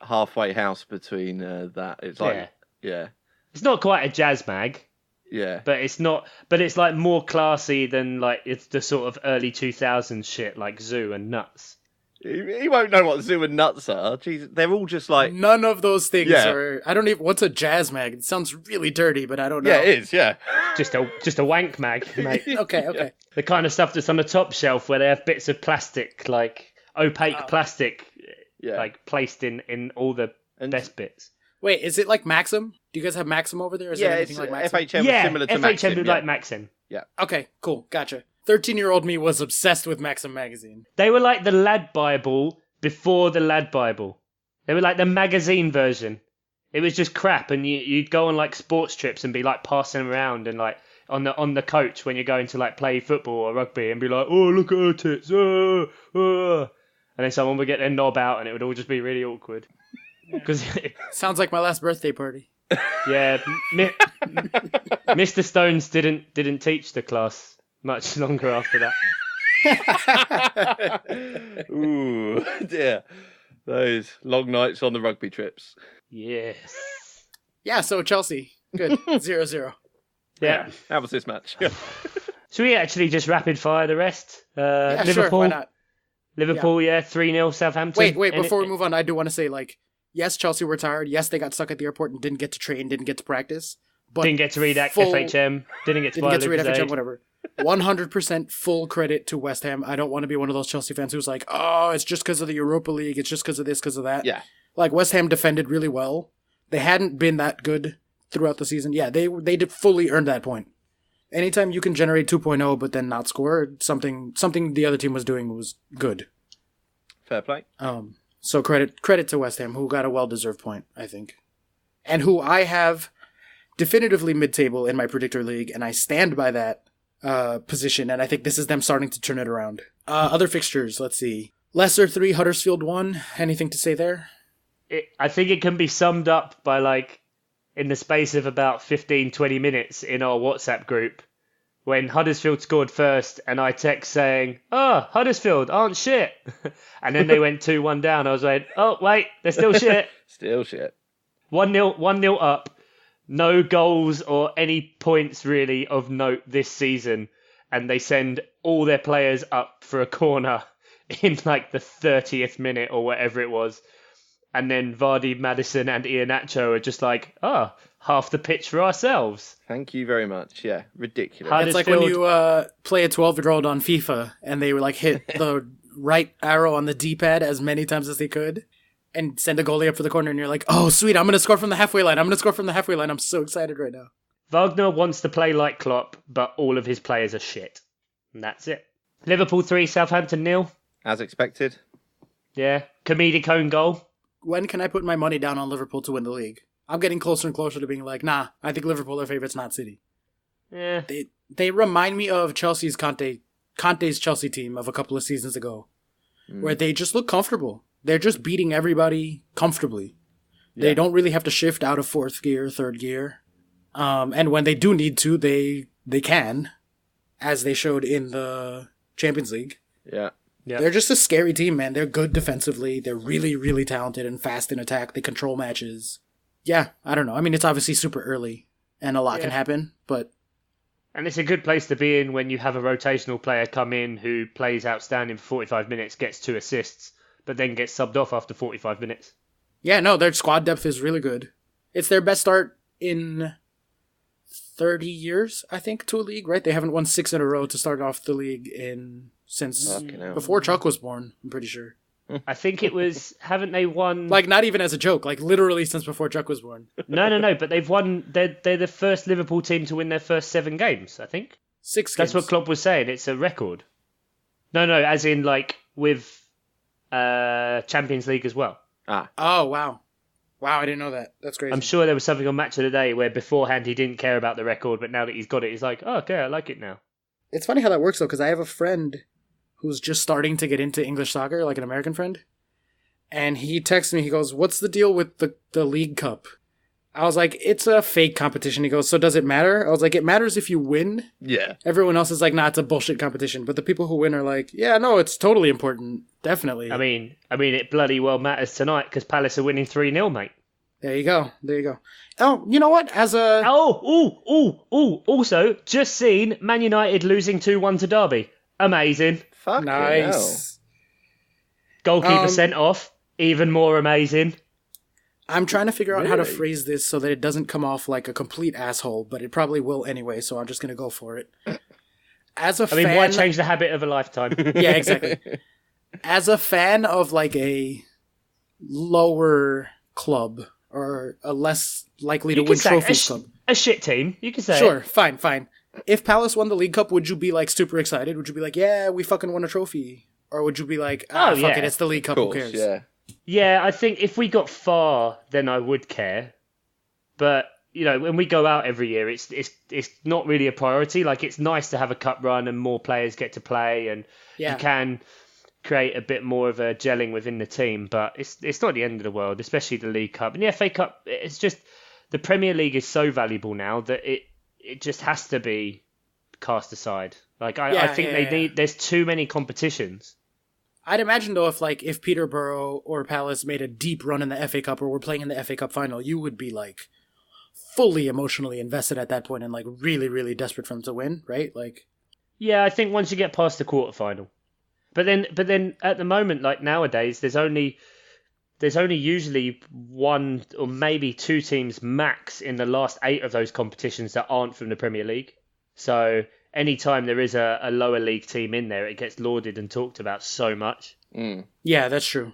halfway house between that. It's like, yeah. It's not quite a jazz mag. Yeah. But it's not. But it's like more classy than like it's the sort of early 2000s shit like Zoo and Nuts. He won't know what Zoo and Nuts are. Jeez, they're all just like none of those things are. I don't even. What's a jazz mag? It sounds really dirty, but I don't know. Yeah, it is. Yeah. Just a wank mag, mate. Okay. The kind of stuff that's on the top shelf where they have bits of plastic like. Opaque plastic, like placed in all the best bits. Wait, is it like Maxim? Do you guys have Maxim over there? Is there anything like Maxim? FHM is similar to Maxim. FHM like Maxim. Yeah. Okay, cool, gotcha. 13-year-old me was obsessed with Maxim magazine. They were like the Lad Bible before the Lad Bible. They were like the magazine version. It was just crap, and you'd go on like sports trips and be like passing them around and like on the coach when you're going to like play football or rugby and be like, oh look at her tits, and then someone would get their knob out and it would all just be really awkward. Because sounds like my last birthday party. Yeah, Mr. Stones didn't teach the class much longer after that. Ooh, dear. Those long nights on the rugby trips. Yes. Yeah, so Chelsea. Good. 0-0. Yeah. How was this match? Should we actually just rapid fire the rest? Yeah, Liverpool, sure, why not? Liverpool, 3-0 Southampton. Wait, before we move on, I do want to say, like, yes, Chelsea were tired. Yes, they got stuck at the airport and didn't get to train, didn't get to practice. But didn't get to read FHM, didn't get to read FHM, whatever. 100% full credit to West Ham. I don't want to be one of those Chelsea fans who's like, oh, it's just because of the Europa League, it's just because of this, because of that. Yeah. Like, West Ham defended really well. They hadn't been that good throughout the season. Yeah, they did fully earn that point. Anytime you can generate 2.0 but then not score, something the other team was doing was good. Fair play. So credit to West Ham, who got a well-deserved point, I think. And who I have definitively mid-table in my predictor league, and I stand by that position, and I think this is them starting to turn it around. Other fixtures, let's see. Leicester 3, Huddersfield 1. Anything to say there? I think it can be summed up by, like, in the space of about 15, 20 minutes in our WhatsApp group, when Huddersfield scored first, and I text saying, oh, Huddersfield aren't shit. And then they went 2-1 down. I was like, oh, wait, they're still shit. Still shit. 1-0 up. No goals or any points really of note this season. And they send all their players up for a corner in like the 30th minute or whatever it was. and then Vardy, Maddison, and Iheanacho are just like, half the pitch for ourselves. Thank you very much. Yeah, ridiculous. How- It's like when you play a 12-year-old on FIFA and they like hit the right arrow on the D-pad as many times as they could and send a goalie up for the corner and you're like, oh, sweet, I'm going to score from the halfway line. I'm so excited right now. Wagner wants to play like Klopp, but all of his players are shit. And that's it. Liverpool 3, Southampton 0. As expected. Yeah. Comedic own goal. When can I put my money down on Liverpool to win the league? I'm getting closer and closer to being like, nah, I think Liverpool are favorites, not City. Yeah. They remind me of Conte's Chelsea team of a couple of seasons ago, where they just look comfortable. They're just beating everybody comfortably. Yeah. They don't really have to shift out of fourth gear, third gear. And when they do need to, they can, as they showed in the Champions League. Yeah. Yeah. They're just a scary team, man. They're good defensively. They're really, really talented and fast in attack. They control matches. Yeah, I don't know. I mean, it's obviously super early, and a lot can happen, but... And it's a good place to be in when you have a rotational player come in who plays outstanding for 45 minutes, gets 2 assists, but then gets subbed off after 45 minutes. Yeah, no, their squad depth is really good. It's their best start in 30 years, I think, to a league, right? They haven't won 6 in a row to start off the league since before Chuck was born, I'm pretty sure. I think it was, haven't they won... Like, not even as a joke, like, literally since before Chuck was born. No, but they've won, they're the first Liverpool team to win their first 7 games, I think. 6 games. That's what Klopp was saying, it's a record. No, as in, like, with Champions League as well. Oh, wow. Wow, I didn't know that. That's crazy. I'm sure there was something on Match of the Day where beforehand he didn't care about the record, but now that he's got it, he's like, oh, okay, I like it now. It's funny how that works, though, because I have a friend who's just starting to get into English soccer, like an American friend. And he texts me, he goes, what's the deal with the League Cup? I was like, it's a fake competition. He goes, so does it matter? I was like, it matters if you win. Yeah. Everyone else is like, nah, it's a bullshit competition. But the people who win are like, yeah, no, it's totally important. Definitely. I mean, it bloody well matters tonight because Palace are winning 3-0, mate. There you go. Oh, you know what? Also, just seen Man United losing 2-1 to Derby. Amazing. Fucking nice. Hell. Goalkeeper sent off. Even more amazing. I'm trying to figure out how to phrase this so that it doesn't come off like a complete asshole, but it probably will anyway, so I'm just going to go for it. Why change the habit of a lifetime? Yeah, exactly. As a fan of like a lower club or a less likely to win trophies club. A shit team, you can say. Sure, fine. If Palace won the League Cup, would you be like super excited? Would you be like, yeah, we fucking won a trophy? Or would you be like, fuck it, it's the League Cup, who cares? Yeah. Yeah, I think if we got far, then I would care. But, you know, when we go out every year, it's not really a priority. Like, it's nice to have a cup run and more players get to play and you can create a bit more of a gelling within the team. But it's not the end of the world, especially the League Cup. And the FA Cup, it's just, the Premier League is so valuable now that it just has to be cast aside. Like, I think there's too many competitions. I'd imagine, though, if Peterborough or Palace made a deep run in the FA Cup or were playing in the FA Cup final, you would be, like, fully emotionally invested at that point and, like, really, really desperate for them to win, right? Like, yeah, I think once you get past the quarterfinal. But then at the moment, like, nowadays, there's only usually 1 or maybe 2 teams max in the last 8 of those competitions that aren't from the Premier League. So anytime there is a lower league team in there, it gets lauded and talked about so much. Yeah, that's true.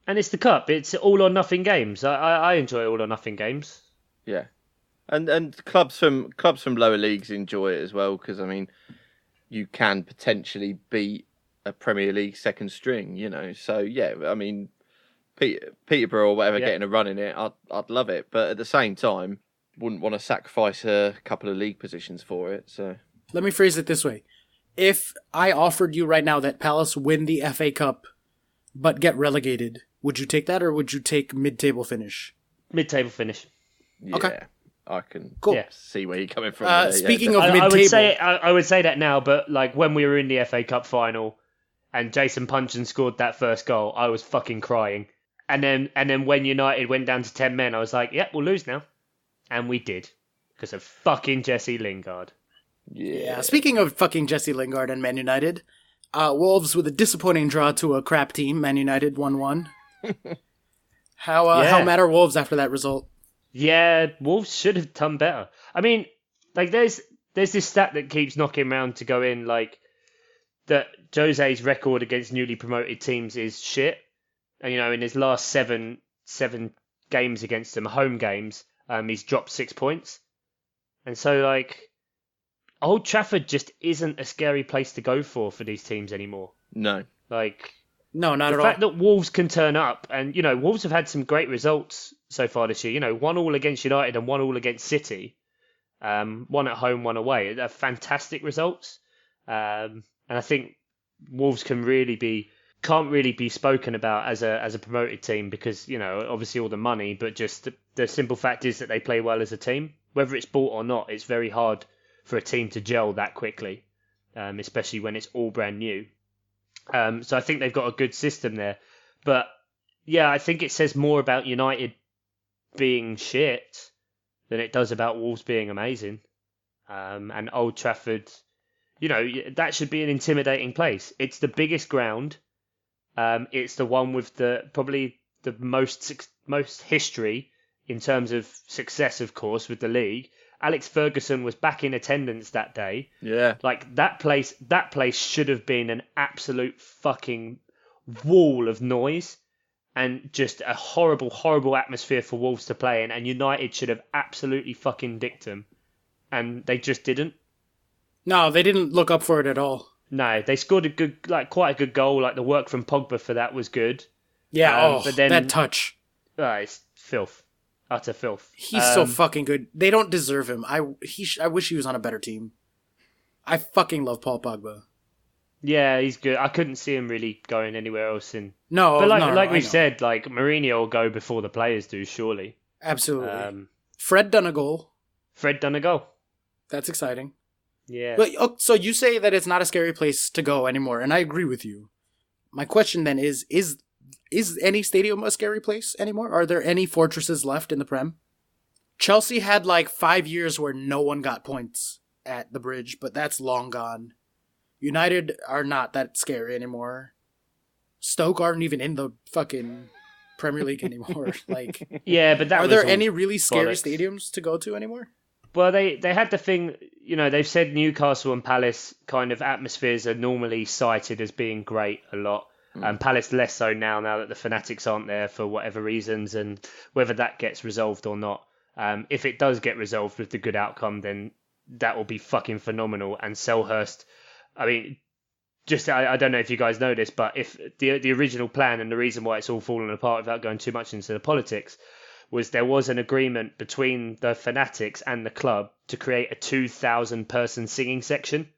And it's the cup. It's all or nothing games. I enjoy all or nothing games. Yeah, and clubs from lower leagues enjoy it as well because I mean, you can potentially beat a Premier League second string. You know, so yeah, I mean, Peterborough or whatever getting a run in it, I'd love it, but at the same time, wouldn't want to sacrifice a couple of league positions for it. So. Let me phrase it this way. If I offered you right now that Palace win the FA Cup but get relegated, would you take that or would you take mid-table finish? Mid-table finish. Yeah, okay. I can see where you're coming from. Speaking of mid-table... I would say that now, but like when we were in the FA Cup final and Jason Puncheon scored that first goal, I was fucking crying. And then when United went down to 10 men, I was like, we'll lose now. And we did. Because of fucking Jesse Lingard. Yeah. Speaking of fucking Jesse Lingard and Man United, Wolves with a disappointing draw to a crap team. Man United 1-1. How mad are Wolves after that result? Yeah, Wolves should have done better. I mean, like there's this stat that keeps knocking around to go in, like that Jose's record against newly promoted teams is shit. And in his last seven games against them, home games, he's dropped 6 points. And so like Old Trafford just isn't a scary place to go for these teams anymore. No. Like no, not at all. The fact that Wolves can turn up, and Wolves have had some great results so far this year. 1-1 against United and 1-1 against City. One at home, one away. They're fantastic results. And I think Wolves can't really be spoken about as a promoted team because obviously all the money, but just the simple fact is that they play well as a team. Whether it's bought or not, it's very hard for a team to gel that quickly, especially when it's all brand new. So I think they've got a good system there. But yeah, I think it says more about United being shit than it does about Wolves being amazing. And Old Trafford, that should be an intimidating place. It's the biggest ground. It's the one with probably the most history in terms of success, of course, with the league. Alex Ferguson was back in attendance that day. Yeah. Like that place should have been an absolute fucking wall of noise and just a horrible, horrible atmosphere for Wolves to play in. And United should have absolutely fucking dicked them. And they just didn't. No, they didn't look up for it at all. No, they scored quite a good goal. Like the work from Pogba for that was good. Yeah, but then that touch. It's filth. Utter filth. He's so fucking good. They don't deserve him. I wish he was on a better team. I fucking love Paul Pogba. Yeah, he's good. I couldn't see him really going anywhere else. No, but like we've said, like Mourinho will go before the players do, surely. Absolutely. Fred done a goal. That's exciting. Yeah. But so you say that it's not a scary place to go anymore, and I agree with you. My question then is any stadium a scary place anymore? Are there any fortresses left in the Prem? Chelsea had like 5 years where no one got points at the Bridge, but that's long gone. United are not that scary anymore. Stoke aren't even in the fucking Premier League anymore. Like, yeah, but are there any really scary stadiums to go to anymore? Well, they had the thing, they've said Newcastle and Palace kind of atmospheres are normally cited as being great a lot. Palace less so now that the Fanatics aren't there for whatever reasons, and whether that gets resolved or not. If it does get resolved with the good outcome, then that will be fucking phenomenal. And Selhurst, I mean, I don't know if you guys know this, but if the original plan and the reason why it's all fallen apart without going too much into the politics was there was an agreement between the Fanatics and the club to create a 2,000 person singing section.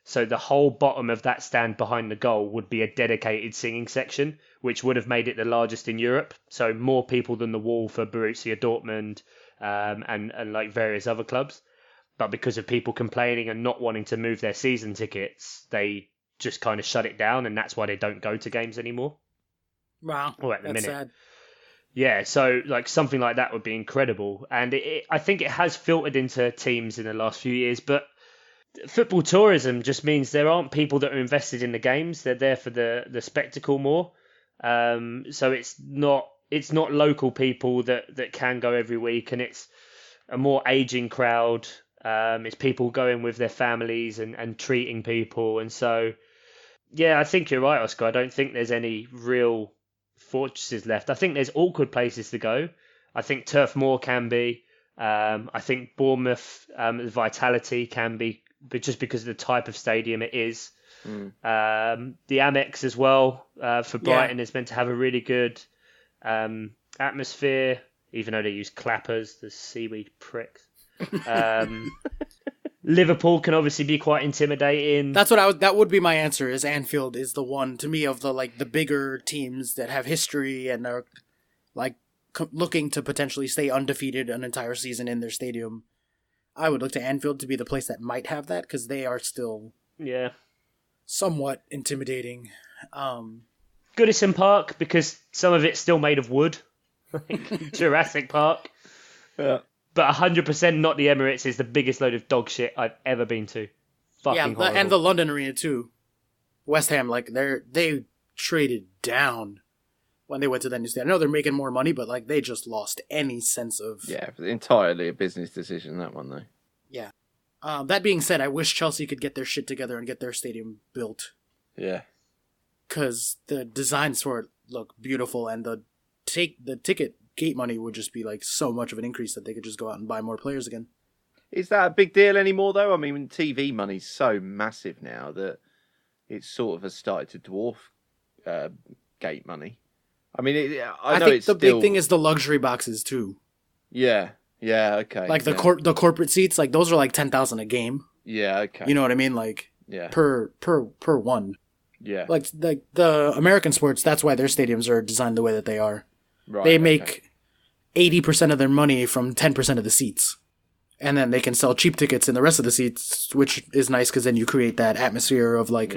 So the whole bottom of that stand behind the goal would be a dedicated singing section, which would have made it the largest in Europe. So more people than the wall for Borussia Dortmund and like various other clubs. But because of people complaining and not wanting to move their season tickets, they just kind of shut it down, and that's why they don't go to games anymore. Wow, or at the that's minute. sad. Yeah, so like something like that would be incredible. And I think it has filtered into teams in the last few years, but football tourism just means there aren't people that are invested in the games. They're there for the spectacle more. So it's not local people that can go every week, and it's a more aging crowd. It's people going with their families and treating people. And so, yeah, I think you're right, Oscar. I don't think there's any real fortresses left. I think there's awkward places to go. I think Turf Moor can be. I think Bournemouth, Vitality can be, but just because of the type of stadium it is. The Amex as well for Brighton is meant to have a really good atmosphere, even though they use clappers, the seaweed pricks. Liverpool can obviously be quite intimidating. That's what that would be my answer. Is Anfield is the one to me of the bigger teams that have history and are like looking to potentially stay undefeated an entire season in their stadium. I would look to Anfield to be the place that might have that because they are still somewhat intimidating. Goodison Park, because some of it's still made of wood, like Jurassic Park. Yeah. But 100% not the Emirates is the biggest load of dog shit I've ever been to. Fucking horrible. And the London Arena too. West Ham, they traded down when they went to that new stadium. I know they're making more money, but like they just lost any sense of... Yeah, entirely a business decision, that one, though. Yeah. That being said, I wish Chelsea could get their shit together and get their stadium built. Yeah. Because the designs for it look beautiful, and the ticket gate money would just be like so much of an increase that they could just go out and buy more players again. Is that a big deal anymore, though? I mean, TV money's so massive now that it sort of has started to dwarf gate money. I mean, I know think it's the still... big thing is the luxury boxes too. Yeah, okay. Like the corporate seats, like those are like 10,000 a game. Yeah, okay. You know what I mean? Like per one. Yeah. Like the American sports, that's why their stadiums are designed the way that they are. Right. They make 80% of their money from 10% of the seats. And then they can sell cheap tickets in the rest of the seats, which is nice because then you create that atmosphere of like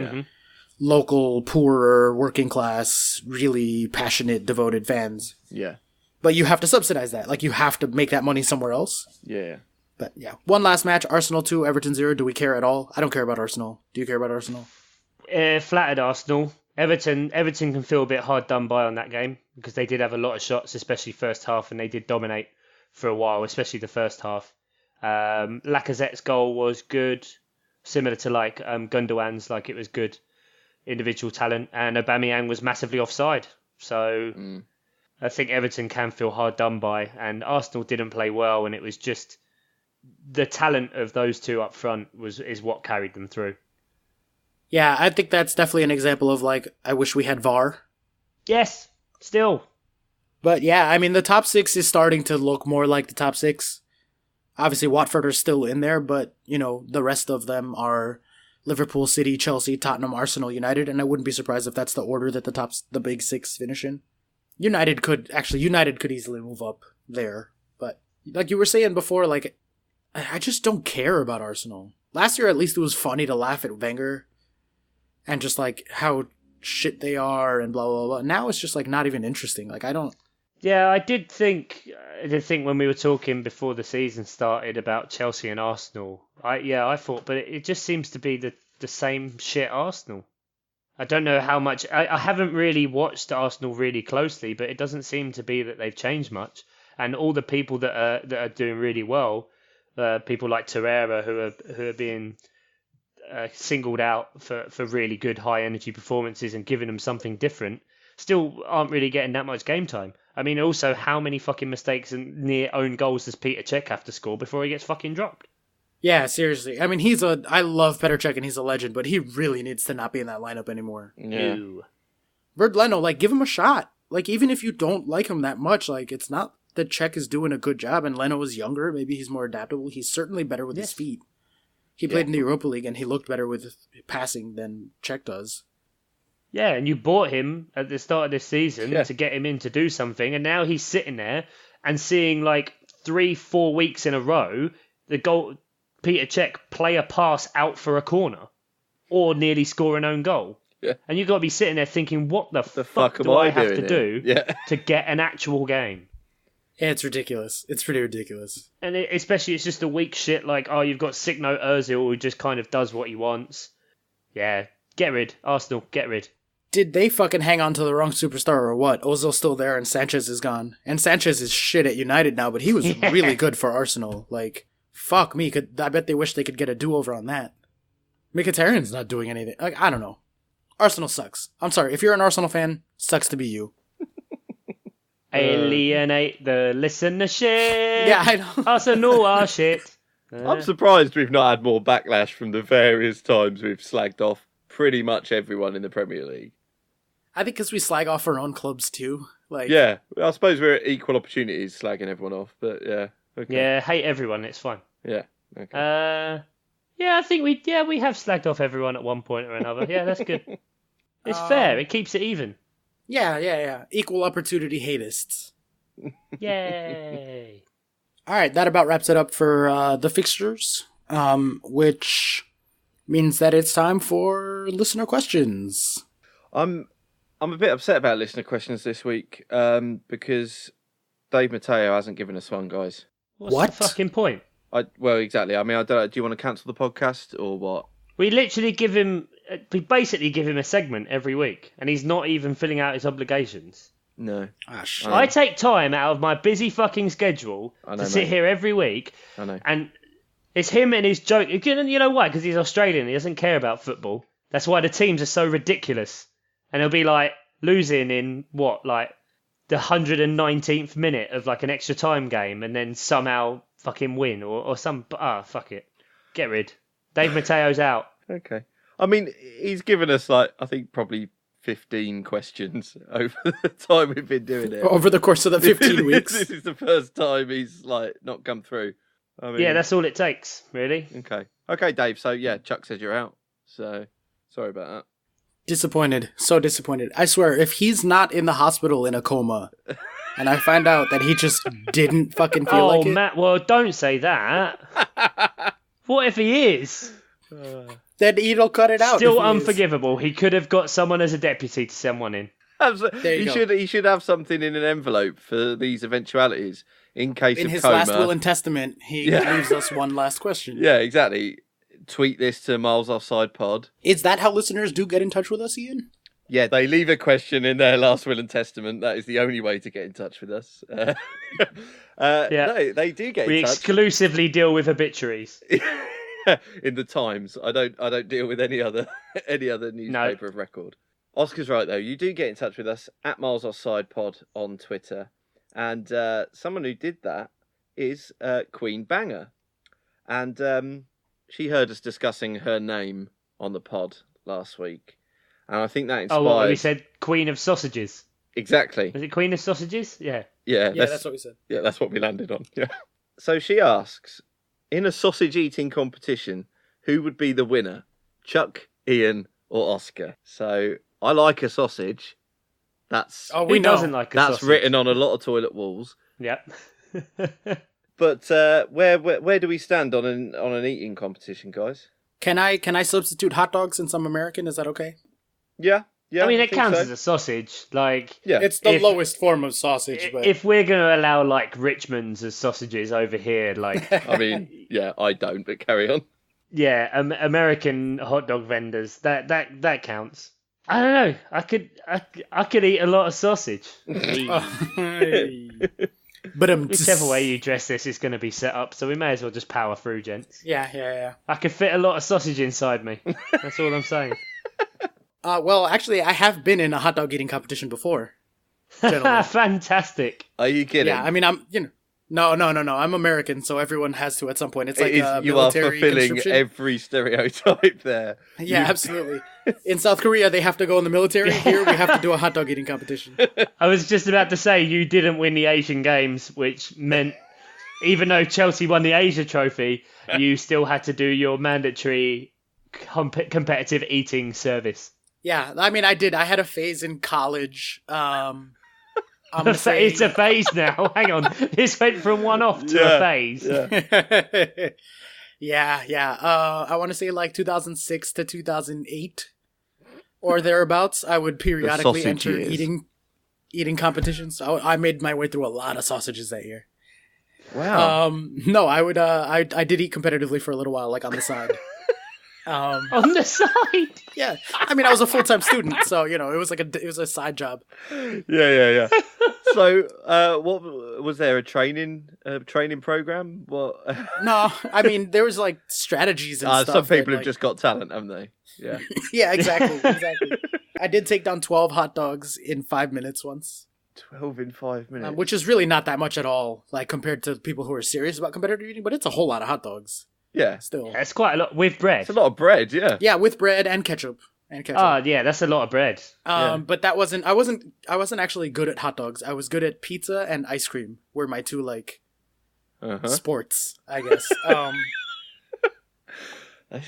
local, poorer, working class, really passionate, devoted fans. Yeah. But you have to subsidize that. Like you have to make that money somewhere else. Yeah. But yeah. One last match, Arsenal 2, Everton 0. Do we care at all? I don't care about Arsenal. Do you care about Arsenal? Flattered Arsenal. Everton can feel a bit hard done by on that game because they did have a lot of shots, especially first half, and they did dominate for a while, especially the first half. Lacazette's goal was good, similar to like Gundogan's, like it was good individual talent, and Aubameyang was massively offside. So I think Everton can feel hard done by, and Arsenal didn't play well, and it was just the talent of those two up front is what carried them through. Yeah, I think that's definitely an example of like, I wish we had VAR. Yes, still. But yeah, I mean, the top six is starting to look more like the top six. Obviously, Watford are still in there, but, you know, the rest of them are Liverpool, City, Chelsea, Tottenham, Arsenal, United, and I wouldn't be surprised if that's the order that the big six finish in. United could easily move up there, but like you were saying before, like, I just don't care about Arsenal. Last year, at least it was funny to laugh at Wenger and just like how shit they are and blah, blah, blah. Now it's just like not even interesting. Like, I don't... Yeah, I did think when we were talking before the season started about Chelsea and Arsenal, I thought, but it just seems to be the same shit Arsenal. I don't know how much... I haven't really watched Arsenal really closely, but it doesn't seem to be that they've changed much. And all the people that are doing really well, people like Torreira who are being singled out for really good high energy performances and giving them something different, still aren't really getting that much game time. I mean, also, how many fucking mistakes and near own goals does Peter Cech have to score before he gets fucking dropped? Yeah, seriously. I mean, I love Petr Cech and he's a legend, but he really needs to not be in that lineup anymore. Yeah. Bernd Leno, like, give him a shot. Like, even if you don't like him that much, like, it's not that Cech is doing a good job and Leno is younger. Maybe he's more adaptable. He's certainly better with his feet. He played in the Europa League and he looked better with passing than Cech does. Yeah, and you bought him at the start of this season to get him in to do something, and now he's sitting there and seeing like 3-4 weeks in a row Peter Cech play a pass out for a corner or nearly score an own goal. Yeah. And you've got to be sitting there thinking, what the fuck do I have to do to get an actual game? Yeah, it's ridiculous. It's pretty ridiculous. And especially it's just a weak shit like, oh, you've got Signo Ozil who just kind of does what he wants. Yeah, get rid. Arsenal, get rid. Did they fucking hang on to the wrong superstar or what? Ozil's still there and Sanchez is gone. And Sanchez is shit at United now, but he was really good for Arsenal. Like, fuck me. I bet they wish they could get a do-over on that. Mkhitaryan's not doing anything. Like, I don't know. Arsenal sucks. I'm sorry. If you're an Arsenal fan, sucks to be you. Alienate the listenership. Yeah, I know. Arsenal are shit. I'm surprised we've not had more backlash from the various times we've slagged off pretty much everyone in the Premier League. I think because we slag off our own clubs too. Like, yeah, I suppose we're at equal opportunities slagging everyone off, but yeah. Okay. Yeah, hate everyone, it's fine. Yeah. Okay. Yeah, I think we have slagged off everyone at one point or another. Yeah, that's good. It's fair, it keeps it even. Yeah. Equal opportunity hatists. Yay. All right, that about wraps it up for the fixtures, which means that it's time for listener questions. I'm a bit upset about listener questions this week because Dave Matteo hasn't given us one, guys. What's the fucking point? Well, exactly. I mean, I don't. Do you want to cancel the podcast or what? We basically give him a segment every week, and he's not even filling out his obligations. No. Ah, shit. I take time out of my busy fucking schedule I know, to sit mate. here every week, I know. and it's him and his joke. You know why? Because he's Australian. He doesn't care about football. That's why the teams are so ridiculous. And he'll be like losing in like the 119th minute of like an extra time game, and then somehow fucking win or some. Fuck it, get rid. Dave Mateo's out. Okay. I mean, he's given us I think probably 15 questions over the time we've been doing it. Over the course of the 15 weeks. This is the first time he's not come through. I mean, Yeah, that's all it takes, really. Okay, Dave. So yeah, Chuck says you're out. So sorry about that. Disappointed. So disappointed. I swear, if he's not in the hospital in a coma, and I find out that he just didn't fucking feel like it. Matt, well, don't say that. What if he is? Then he'll cut it out. Still if he is. unforgivable. He could have got someone as a deputy to send one in. There you go. He should have something in an envelope for these eventualities in case In of his coma. last will and testament, he leaves us one last question. Yeah, exactly. Tweet this to Miles Offside Pod. Is that how listeners do get in touch with us, Ian? Yeah, they leave a question in their last will and testament. That is the only way to get in touch with us. No, they do get We in touch. exclusively deal with obituaries. In the Times. I don't deal with any other newspaper of record. Oscar's right though. You do get in touch with us at Miles Offside Pod on Twitter, and someone who did that is Queen Banger, and she heard us discussing her name on the pod last week, and I think that inspired. Oh, what, we said Queen of Sausages. Exactly. Was it Queen of Sausages? Yeah. Yeah, That's what we said. Yeah, that's what we landed on. Yeah. So she asks, in a sausage eating competition, who would be the winner? Chuck, Ian, or Oscar? So I like a sausage. That's We know. doesn't like a that's sausage? written on a lot of toilet walls. Yep. But where do we stand on an eating competition, guys? Can I substitute hot dogs since I'm American? Is that okay? Yeah. I mean, it think counts so. as a sausage. Like, Yeah. It's the If- lowest form of sausage, but if we're going to allow like Richmonds as sausages over here, like, I mean, yeah, I don't, but carry on. yeah, American hot dog vendors, that counts. I don't know. I could eat a lot of sausage. but Whichever way you dress this is going to be set up, so we may as well just power through, gents. Yeah. I could fit a lot of sausage inside me. That's all I'm saying. Well, actually, I have been in a hot dog eating competition before. Gentlemen. Fantastic. Are you kidding? Yeah, I mean, no. I'm American, so everyone has to at some point. It's like you are military fulfilling conscription. every stereotype there. Yeah, absolutely. In South Korea, they have to go in the military. Here, we have to do a hot dog eating competition. I was just about to say you didn't win the Asian Games, which meant even though Chelsea won the Asia Trophy, you still had to do your mandatory competitive eating service. Yeah, I mean, I did. I had a phase in college. I'm gonna say... It's a phase now. Hang on. This went from one-off to a phase. Yeah. I want to say like 2006 to 2008 or thereabouts. I would periodically sausage enter years. eating competitions. So I made my way through a lot of sausages that year. Wow. No, I would. I did eat competitively for a little while, like on the side. On the side. Yeah, I mean, I was a full-time student, so it was like it was a side job. Yeah. So, what was there a training program? What? No, I mean, there was like strategies and stuff. Some people that, have just got talent, haven't they? Yeah. Yeah, exactly. I did take down 12 hot dogs in 5 minutes once. 12 in 5 minutes. Which is really not that much at all, like compared to people who are serious about competitive eating, but it's a whole lot of hot dogs. Yeah. Still. That's quite a lot with bread. It's a lot of bread, yeah. Yeah, with bread and ketchup. Yeah, that's a lot of bread. But I wasn't actually good at hot dogs. I was good at pizza and ice cream were my two sports, I guess.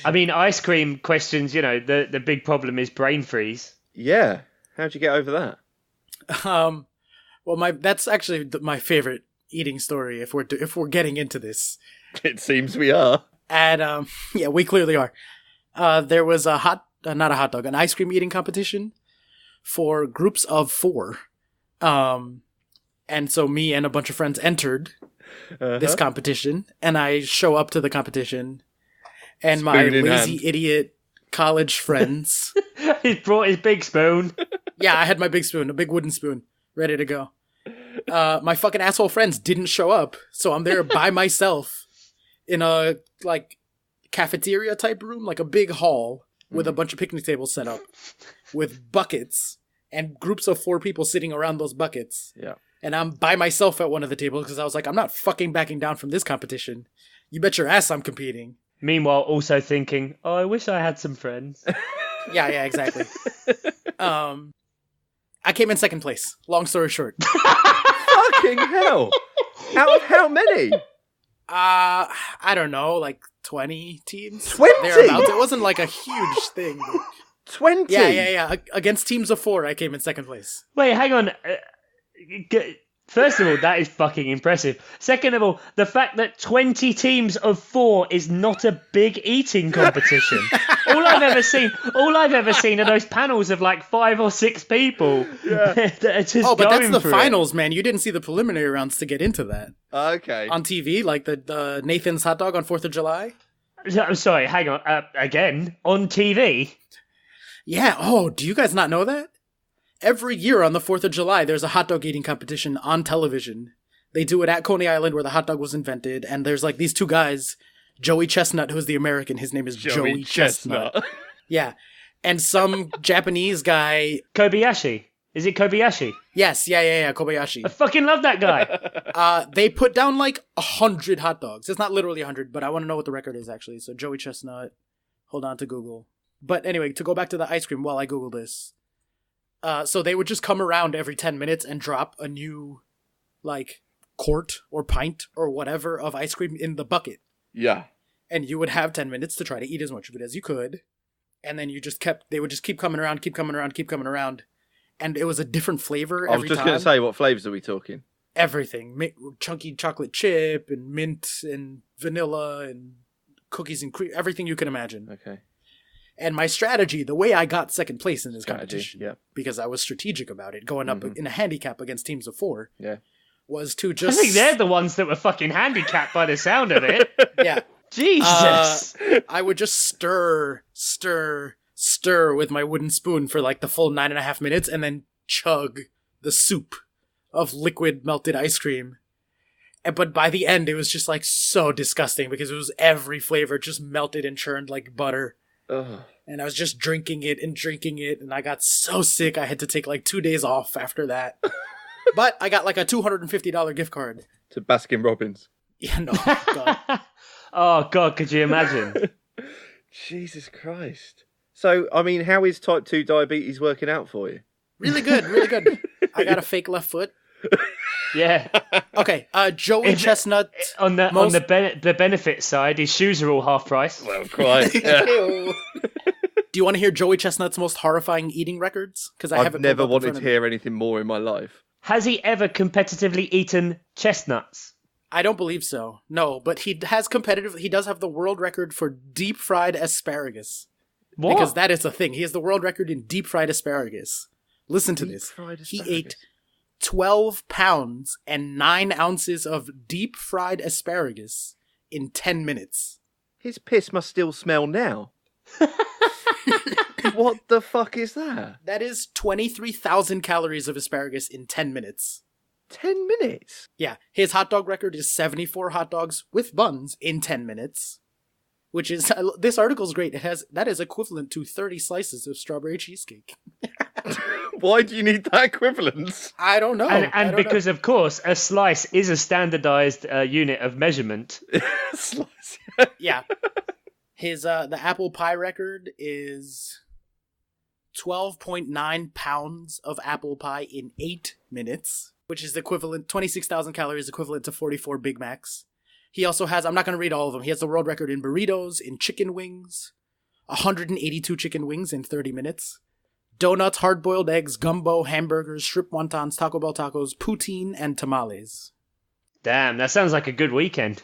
I mean, ice cream questions, the big problem is brain freeze. Yeah. How'd you get over that? Well, that's actually my favorite eating story if we're getting into this. It seems we are. And yeah, we clearly are. There was an ice cream eating competition for groups of 4. And so me and a bunch of friends entered this competition, and I show up to the competition, and my lazy idiot college friends. He brought his big spoon. Yeah, I had my big spoon, a big wooden spoon. ready to go. My fucking asshole friends didn't show up, so I'm there by myself in a like cafeteria type room, like a big hall with a bunch of picnic tables set up with buckets and groups of 4 people sitting around those buckets. Yeah. And I'm by myself at one of the tables because I was like, I'm not fucking backing down from this competition. You bet your ass I'm competing. Meanwhile, also thinking, oh, I wish I had some friends. Yeah, exactly. I came in second place. Long story short. Fucking hell! Out of how many? I don't know, like 20 teams. 20? Thereabouts. It wasn't like a huge thing. 20? Yeah. Against teams of 4, I came in second place. Wait, hang on. First of all, that is fucking impressive. Second of all, the fact that 20 teams of 4 is not a big eating competition. all I've ever seen are those panels of like 5 or 6 people that are just but that's going the for finals, man. You didn't see the preliminary rounds to get into that. Okay. On TV, like the Nathan's hot dog on 4th of July. I'm sorry, hang on. Again, on TV? Yeah, do you guys not know that? Every year on the 4th of July, there's a hot dog eating competition on television. They do it at Coney Island where the hot dog was invented, and there's like these 2 guys, Joey Chestnut, who's the American, his name is Joey Chestnut. Yeah. And some Japanese guy... Kobayashi. Is it Kobayashi? Yes, yeah, Kobayashi. I fucking love that guy. They put down like 100 hot dogs. It's not literally 100, but I want to know what the record is actually. So Joey Chestnut, hold on to Google. But anyway, to go back to the ice cream while I Google this. So they would just come around every 10 minutes and drop a new, like, quart or pint or whatever of ice cream in the bucket. Yeah. And you would have 10 minutes to try to eat as much of it as you could. And then they would just keep coming around. And it was a different flavor every time. I was just going to say, what flavors are we talking? Everything. Chunky chocolate chip and mint and vanilla and cookies and cream. Everything you can imagine. Okay. And my strategy, the way I got second place in this competition, because I was strategic about it, going up in a handicap against teams of 4, was to just... I think they're the ones that were fucking handicapped by the sound of it. Yeah. Jesus. I would just stir with my wooden spoon for like the full 9.5 minutes and then chug the soup of liquid melted ice cream. But by the end, it was just like so disgusting because it was every flavor just melted and churned like butter. Ugh. And I was just drinking it, and I got so sick I had to take like 2 days off after that. But I got like a $250 gift card. To Baskin Robbins. Yeah, no. God. Oh, God, could you imagine? Jesus Christ. So, I mean, how is type 2 diabetes working out for you? Really good, really good. I got a fake left foot. Yeah. Okay, Joey Chestnut. On the benefit side, his shoes are all half price. Well, quite. Yeah. Do you want to hear Joey Chestnut's most horrifying eating records? Because I've never wanted to hear anything more in my life. Has he ever competitively eaten chestnuts? I don't believe so. No, but he does have the world record for deep fried asparagus. What? Because that is a thing. He has the world record in deep fried asparagus. Listen to this. He ate 12 pounds and 9 ounces of deep fried asparagus in 10 minutes. His piss must still smell now. What the fuck is that? That is 23,000 calories of asparagus in 10 minutes. 10 minutes? Yeah. His hot dog record is 74 hot dogs with buns in 10 minutes. Which is, this article's great. That is equivalent to 30 slices of strawberry cheesecake. Why do you need that equivalence? I don't know. And because, of course, a slice is a standardized unit of measurement. Slice. Yeah. His the apple pie record is 12.9 pounds of apple pie in 8 minutes, which is equivalent 26,000 calories, equivalent to 44 Big Macs. He also has, I'm not going to read all of them. He has the world record in burritos, in chicken wings, 182 chicken wings in 30 minutes, donuts, hard-boiled eggs, gumbo, hamburgers, shrimp wontons, Taco Bell tacos, poutine, and tamales. Damn, that sounds like a good weekend.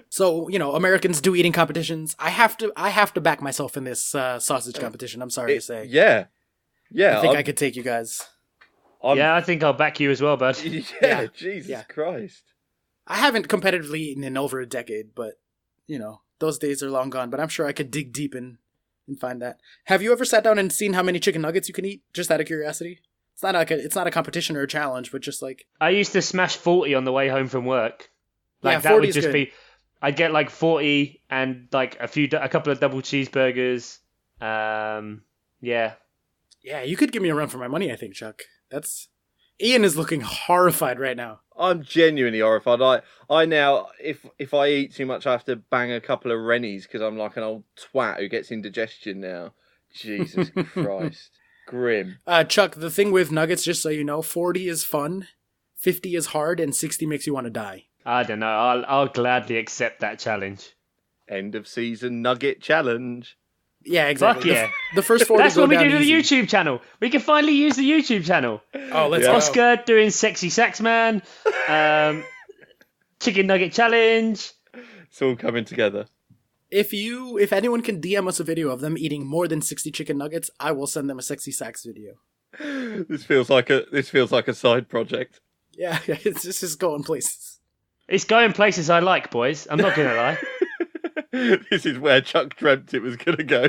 So, Americans do eating competitions. I have to back myself in this sausage competition, I'm sorry to say. Yeah. I think I could take you guys. Yeah, I think I'll back you as well, bud. Yeah, Jesus Christ. I haven't competitively eaten in over a decade, but, those days are long gone. But I'm sure I could dig deep and find that. Have you ever sat down and seen how many chicken nuggets you can eat, just out of curiosity? it's not a competition or a challenge, but just like I used to smash 40 on the way home from work. Like yeah, that 40 would is just good. be. I'd get like 40 and like a couple of double cheeseburgers. Yeah. Yeah, you could give me a run for my money, I think, Chuck. Ian is looking horrified right now. I'm genuinely horrified. I now, if I eat too much, I have to bang a couple of Rennies because I'm like an old twat who gets indigestion now. Jesus Christ. Grim. Chuck, the thing with nuggets, just so you know, 40 is fun, 50 is hard, and 60 makes you want to die. I don't know. I'll gladly accept that challenge. End of season nugget challenge. Yeah, exactly. Fuck yeah. The first 40 That's go what we down do to the easy. YouTube channel. We can finally use the YouTube channel. Oh, let's go. Oscar doing Sexy Sax Man. Chicken Nugget Challenge. It's all coming together. If anyone can DM us a video of them eating more than 60 chicken nuggets, I will send them a sexy sax video. This feels like a side project. Yeah, it's just going places. It's going places I like, boys. I'm not going to lie. This is where Chuck dreamt it was going to go.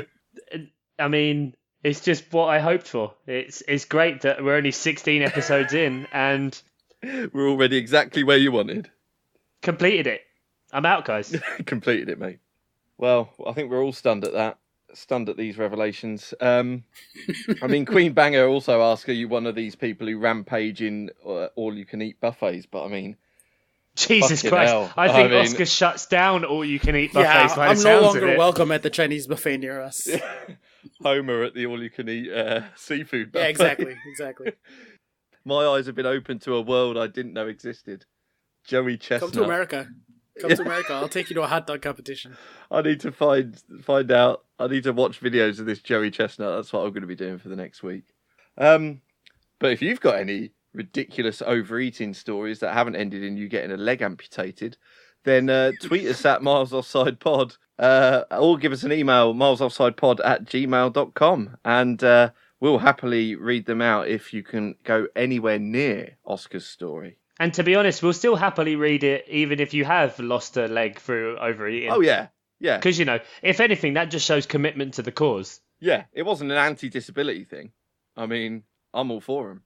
I mean, it's just what I hoped for. It's great that we're only 16 episodes in and We're already exactly where you wanted. completed it. I'm out, guys. Completed it, mate. Well, I think we're all stunned at that. Stunned at these revelations. I mean, Queen Banger also asked, are you one of these people who rampage in all-you-can-eat buffets? But I mean... Jesus fucking Christ. hell. I think I mean- Oscar shuts down all-you-can-eat buffets Yeah, by the I'm no sounds longer of it. welcome at the Chinese buffet near us. Homer at the all-you-can-eat seafood buffet. Yeah, exactly. My eyes have been opened to a world I didn't know existed. Joey Chestnut. Come to America. To America. I'll take you to a hot dog competition. I need to find out. I need to watch videos of this Joey Chestnut. That's what I'm going to be doing for the next week. But if you've got any ridiculous overeating stories that haven't ended in you getting a leg amputated, then tweet us at Miles Offside Pod, or give us an email, milesoffsidepod@gmail.com, and we'll happily read them out if you can go anywhere near Oscar's story. And to be honest, we'll still happily read it even if you have lost a leg through overeating. Oh, yeah. Yeah. Because, if anything, that just shows commitment to the cause. Yeah, it wasn't an anti-disability thing. I mean, I'm all for him.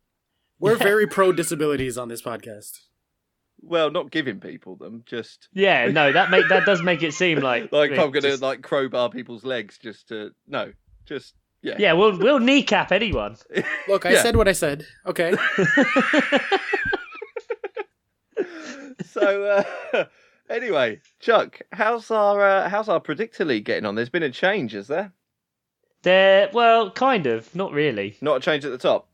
We're very pro-disabilities on this podcast. Well, not giving people them, just... Yeah, no, that does make it seem like... Like, I'm going to, crowbar people's legs just to... No, just... Yeah. Yeah, we'll kneecap anyone. Look, I said what I said. Okay. So, anyway, Chuck, how's our Predictor League getting on? There's been a change, is there? Well, kind of, not really. Not a change at the top?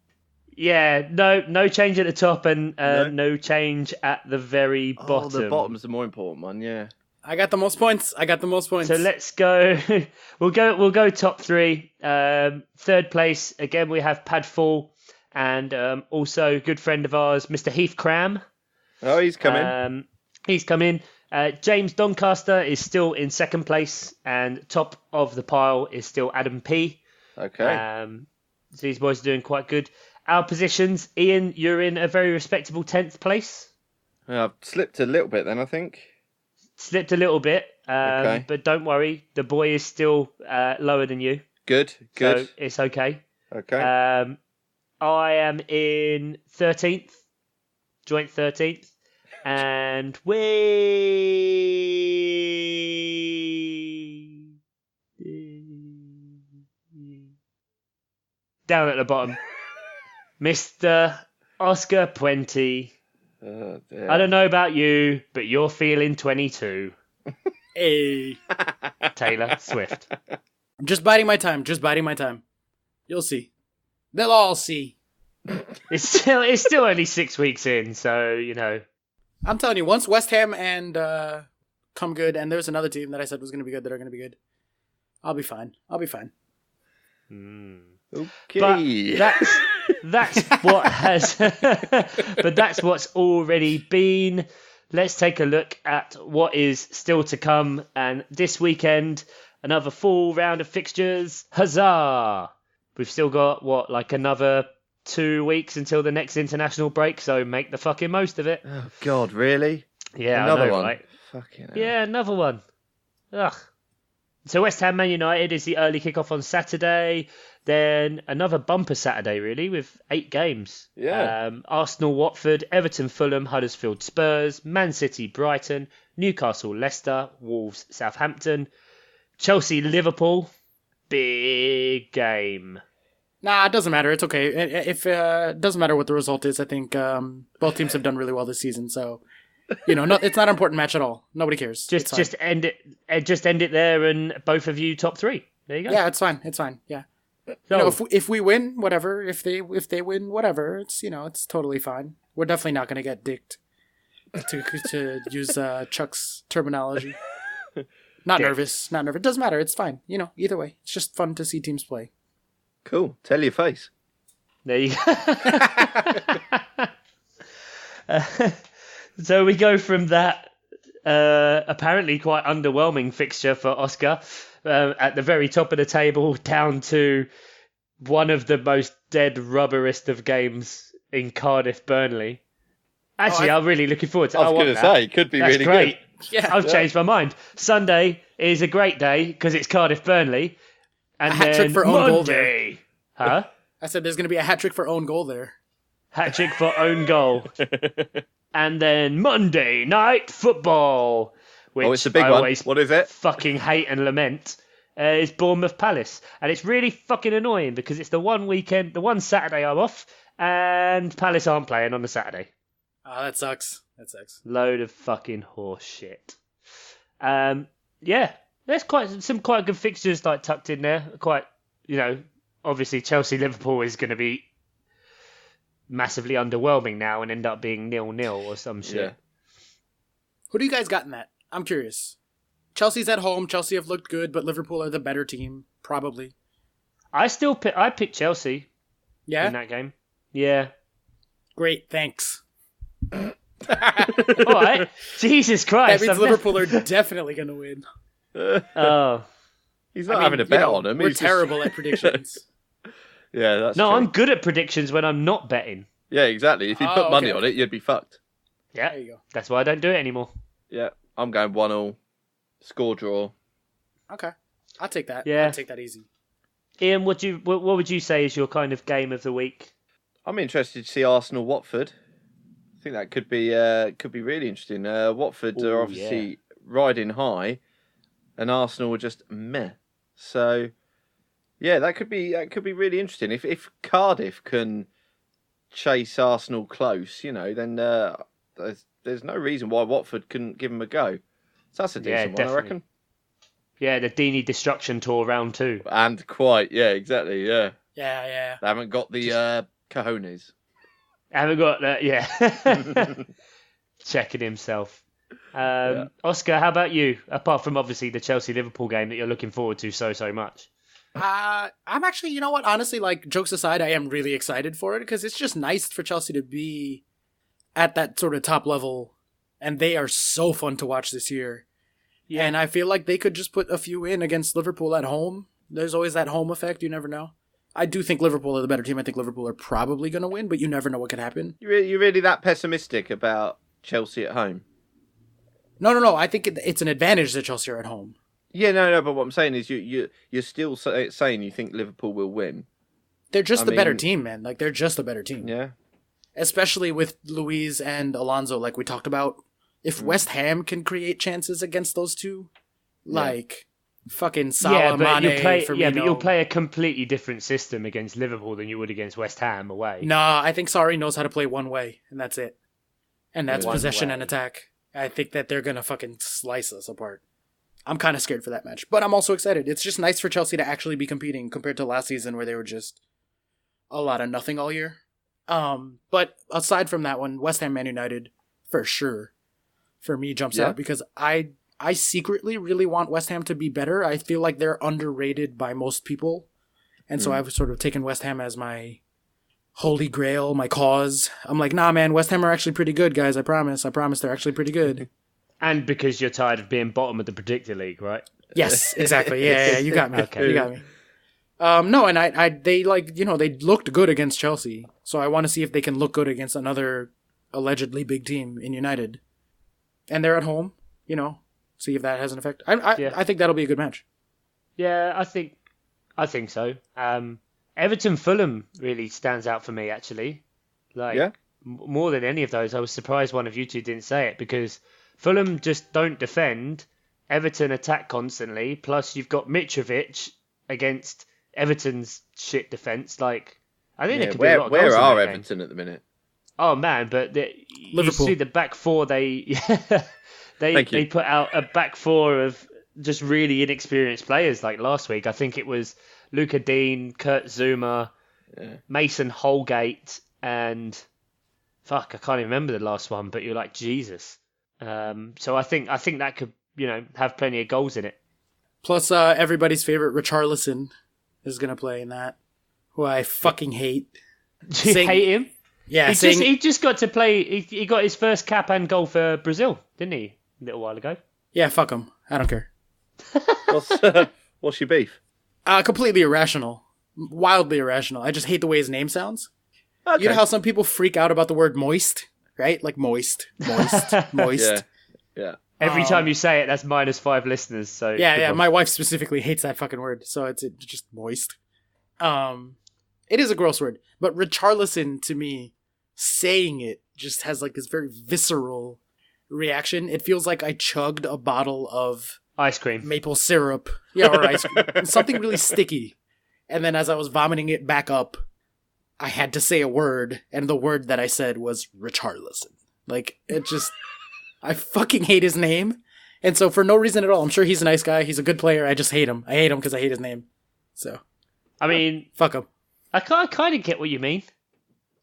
Yeah, no change at the top and no change at the very bottom. Oh, the bottom's the more important one, yeah. I got the most points. So let's go. We'll go top three. Third place again. We have Padfall and also a good friend of ours, Mr. Heath Cram. Oh, he's coming. He's come in. James Doncaster is still in second place, and top of the pile is still Adam P. Okay. So these boys are doing quite good. Our positions, Ian, you're in a very respectable 10th place. I've slipped a little bit then, I think. Slipped a little bit, Okay. but don't worry, the boy is still lower than you. Good. So it's okay. Okay. I am in 13th, joint 13th, and we down at the bottom, Mr. Oscar Puente. Oh, dear. I don't know about you, but you're feeling 22. Hey. Taylor Swift. I'm just biding my time. You'll see. They'll all see. It's still only 6 weeks in, so I'm telling you, once West Ham and come good, and there's another team that I said was going to be good that are going to be good, I'll be fine. Okay. But that's what has. But that's what's already been. Let's take a look at what is still to come. And this weekend, another full round of fixtures. Huzzah! We've still got another 2 weeks until the next international break. So make the fucking most of it. Oh God, really? Yeah, Another I know, one. right? Fucking hell. Yeah, another one. Ugh. So West Ham Man United is the early kickoff on Saturday. Then another bumper Saturday, really, with 8 games. Yeah. Arsenal, Watford, Everton, Fulham, Huddersfield, Spurs, Man City, Brighton, Newcastle, Leicester, Wolves, Southampton, Chelsea, Liverpool. Big game. Nah, it doesn't matter. It's okay. If it doesn't matter what the result is, I think both teams have done really well this season. So, it's not an important match at all. Nobody cares. Just end it. Just end it there, and both of you top 3. There you go. Yeah, it's fine. It's fine. Yeah. If we win, whatever. If they win, whatever. It's totally fine. We're definitely not going to get dicked. To use Chuck's terminology. Not nervous. Not nervous. It doesn't matter. It's fine. Either way, it's just fun to see teams play. Cool. Tell your face. There you go. So we go from that apparently quite underwhelming fixture for Oscar at the very top of the table down to one of the most dead rubberest of games in Cardiff Burnley. Actually, I'm really looking forward to it. I was going to say, it could be really great. good. Yeah, I've changed my mind. Sunday is a great day because it's Cardiff Burnley. And a hat trick for own goal there. Huh? I said there's going to be a hat trick for own goal there. Hat trick for own goal. And then Monday Night Football. Which it's a big I one. always What is it? fucking hate and lament. Is Bournemouth Palace. And it's really fucking annoying because it's the one Saturday I'm off, and Palace aren't playing on the Saturday. Oh, that sucks. Load of fucking horse shit. Yeah, there's some quite good fixtures like tucked in there. Quite, obviously Chelsea Liverpool is going to be massively underwhelming now and end up being 0-0 or some shit. Yeah. Who do you guys got in that? I'm curious. Chelsea's at home. Chelsea have looked good, but Liverpool are the better team, probably. I picked Chelsea. Yeah? In that game. Yeah. Great, thanks. All right. Jesus Christ. That means Liverpool are definitely going to win. Oh. He's not having a bet on them. We're terrible at predictions. Yeah, that's No, true. I'm good at predictions when I'm not betting. Yeah, exactly. If you put money on it, you'd be fucked. Yeah, there you go. That's why I don't do it anymore. Yeah, I'm going 1-1, score draw. Okay, I'll take that. Yeah. I'll take that easy. Ian, what would you say is your kind of game of the week? I'm interested to see Arsenal Watford. I think that could be really interesting. Watford are obviously riding high, and Arsenal are just meh. So yeah, that could be really interesting. If Cardiff can chase Arsenal close, then there's no reason why Watford couldn't give them a go. So that's a decent one, I reckon. Yeah, the Deeney Destruction Tour round 2. And quite, yeah, exactly, yeah. Yeah. They haven't got the cojones. Haven't got that, yeah. Checking himself. Oscar, how about you? Apart from obviously the Chelsea-Liverpool game that you're looking forward to so much. I'm actually, you know what? Honestly, jokes aside, I am really excited for it because it's just nice for Chelsea to be at that sort of top level, and they are so fun to watch this year. Yeah. And I feel like they could just put a few in against Liverpool at home. There's always that home effect. You never know. I do think Liverpool are the better team. I think Liverpool are probably going to win, but you never know what could happen. You're really that pessimistic about Chelsea at home? No. I think it's an advantage that Chelsea are at home. Yeah, no. But what I'm saying is, you're still saying you think Liverpool will win. They're just the better team, man. They're just the better team. Yeah. Especially with Luiz and Alonso, like we talked about. If West Ham can create chances against those two, fucking Salah, Mane, Firmino. Yeah, but you'll play a completely different system against Liverpool than you would against West Ham away. No, I think Sarri knows how to play one way, and that's it. And that's possession and attack. I think that they're going to fucking slice us apart. I'm kind of scared for that match, but I'm also excited. It's just nice for Chelsea to actually be competing compared to last season where they were just a lot of nothing all year. But aside from that one, West Ham Man United, for sure, for me jumps out because I secretly really want West Ham to be better. I feel like they're underrated by most people. And so I've sort of taken West Ham as my holy grail, my cause. I'm like, nah, man, West Ham are actually pretty good, guys. I promise they're actually pretty good. And because you're tired of being bottom of the Predictor League, right? Yes, exactly. Yeah, you got me. Okay. You got me. No, and they they looked good against Chelsea. So I want to see if they can look good against another allegedly big team in United. And they're at home, see if that has an effect. I think that'll be a good match. Yeah, I think so. Everton Fulham really stands out for me, actually. Like, more than any of those, I was surprised one of you two didn't say it, because Fulham just don't defend. Everton attack constantly. Plus, you've got Mitrovic against Everton's shit defence. Like, I think there could be a lot of goals where in are that game. Everton at the minute? Oh man, but you Liverpool. see the back four. They put out a back four of just really inexperienced players. Like last week, I think it was Luca Dean, Kurt Zuma, Mason Holgate, and fuck, I can't even remember the last one. But you're like, Jesus. So I think that could, have plenty of goals in it. Plus, everybody's favorite Richarlison is going to play in that, who I fucking hate. Do you hate him? Yeah, he just got to play. He got his first cap and goal for Brazil, didn't he? A little while ago. Yeah, fuck him. I don't care. What's your beef? Completely irrational. Wildly irrational. I just hate the way his name sounds. Okay. You know how some people freak out about the word moist? Right? Like moist. Moist. Yeah. Every time you say it, that's -5 listeners. So Yeah. My wife specifically hates that fucking word, so it's just moist. It is a gross word, but Richarlison, to me, saying it just has like this very visceral reaction. It feels like I chugged a bottle of ice cream, maple syrup, or ice cream, something really sticky, and then as I was vomiting it back up, I had to say a word, and the word that I said was Richarlison. Like, it just, I fucking hate his name, and so for no reason at all, I'm sure he's a nice guy, he's a good player, I just hate him. I hate him because I hate his name. So, I mean, fuck him. I kind of get what you mean.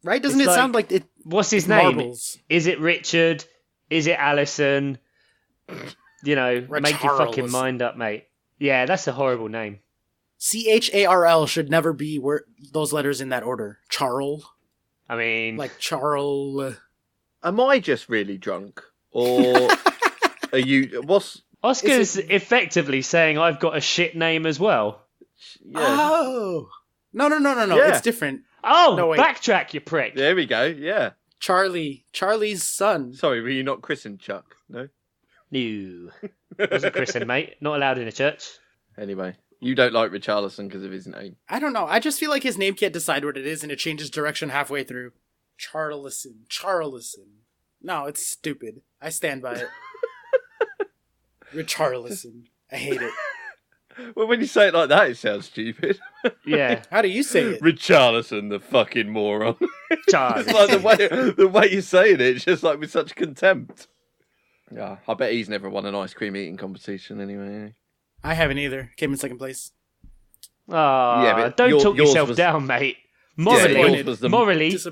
Right? Doesn't it sound like it? What's his name? Marbles. Is it Richard? Is it Allison? Make your fucking mind up, mate. Yeah, that's a horrible name. CHARL should never be those letters in that order. Charl. I mean, like Charl. Am I just really drunk, or are you? Oscar's effectively saying I've got a shit name as well. Yeah. Oh. No. Yeah. It's different. Oh, no, wait. Backtrack, you prick. There we go. Yeah. Charlie's son. Sorry, were you not christened Chuck? No. No. Wasn't christened, mate. Not allowed in a church. Anyway, you don't like Richarlison because of his name. I don't know. I just feel like his name can't decide what it is, and it changes direction halfway through. Charlison. No, it's stupid. I stand by it. Richarlison. I hate it. Well, when you say it like that, it sounds stupid. Yeah. How do you say it? Richarlison, the fucking moron. Charlie. It's like the way you're saying it, it's just like with such contempt. Yeah, I bet he's never won an ice cream eating competition anyway. I haven't either. Came in second place. Don't talk yourself down, mate. Morally,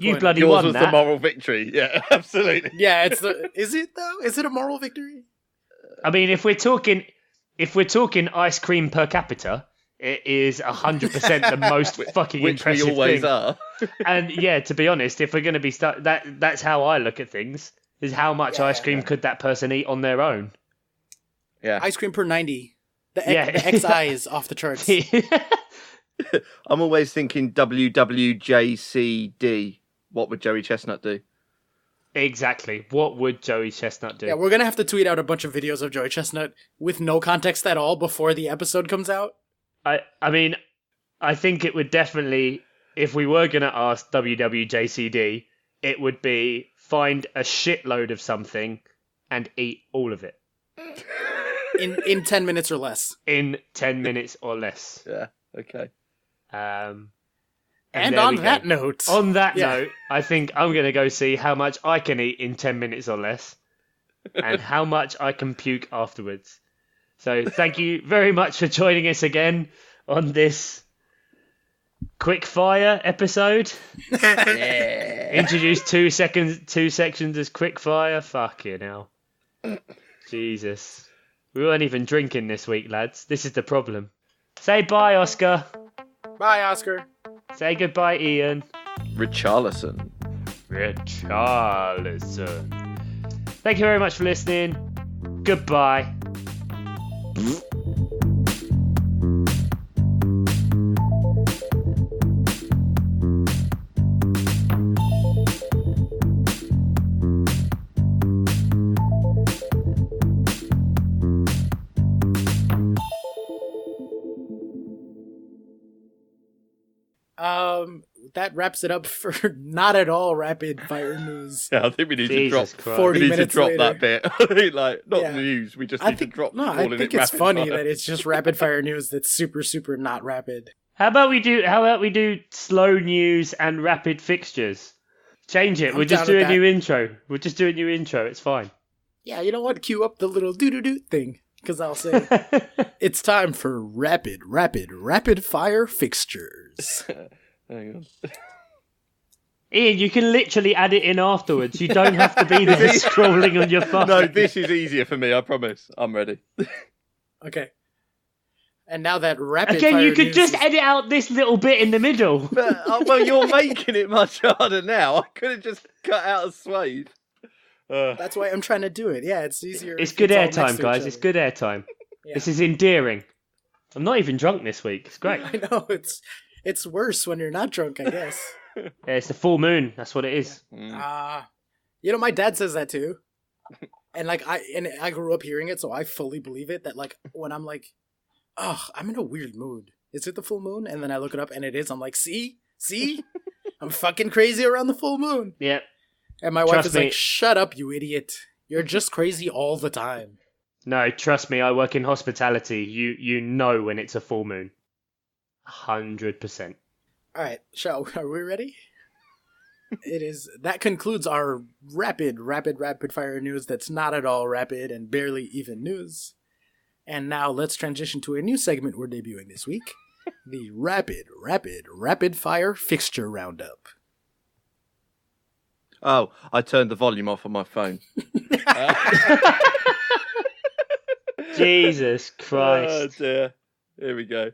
you bloody yours won was that. the moral victory. Yeah, absolutely. Yeah, is it though? Is it a moral victory? I mean, if we're talking ice cream per capita, it is 100% the most fucking which impressive we always thing. are. And yeah, to be honest, if we're going to be that's how I look at things. Is how much ice cream could that person eat on their own? Yeah, ice cream per 90. The XI is off the charts. I'm always thinking WWJCD. What would Joey Chestnut do? Exactly. What would Joey Chestnut do? Yeah, we're going to have to tweet out a bunch of videos of Joey Chestnut with no context at all before the episode comes out. I mean, I think it would definitely, if we were going to ask WWJCD, it would be find a shitload of something and eat all of it. In 10 minutes or less. In 10 minutes or less. Yeah, okay. And on that note, I think I'm going to go see how much I can eat in 10 minutes or less and how much I can puke afterwards. So thank you very much for joining us again on this quick fire episode. Yeah. Introduce two sections as quick fire. Fuck you now. Jesus. We weren't even drinking this week, lads. This is the problem. Say bye, Oscar. Bye, Oscar. Say goodbye, Ian. Richarlison. Thank you very much for listening. Goodbye. that wraps it up for not at all rapid fire news. Yeah, I think we need Jesus to drop. Christ. 40 We need to minutes drop later. that bit. I think, like, not Yeah. news. We just I need think to drop. no, I calling think it it's rapid funny fire. that it's just rapid fire news that's super, super not rapid. How about we do slow news and rapid fixtures? Change it. I'm We'll just down do with a that. new intro. We'll just do a new intro. It's fine. Yeah, you know what? Cue up the little doo-doo-doo thing. Because I'll say, it's time for rapid fire fixtures. Hang on. Ian, you can literally add it in afterwards. You don't have to be there scrolling on your phone. No, this is easier for me. I promise. I'm ready. Okay. And now that rapid Again, fire you could news just is- edit out this little bit in the middle. But, well, you're making it much harder now. I could have just cut out a swathe. That's why I'm trying to do it. Yeah, it's easier. It's if good all next airtime, to guys. each It's other. good airtime. Yeah. This is endearing. I'm not even drunk this week. It's great. I know, it's worse when you're not drunk, I guess. Yeah, it's the full moon. That's what it is. You know, my dad says that too. And like I grew up hearing it, so I fully believe it that like when I'm like, oh, I'm in a weird mood. Is it the full moon? And then I look it up and it is. I'm like, see? I'm fucking crazy around the full moon. Yeah. And my wife Trust is me. like, shut up, you idiot. You're just crazy all the time. No, trust me. I work in hospitality. You know when it's a full moon. 100%. All right, are we ready? That concludes our rapid fire news that's not at all rapid and barely even news. And now let's transition to a new segment we're debuting this week. The rapid fire fixture roundup. Oh, I turned the volume off on my phone. Jesus Oh Christ. dear. Here we go.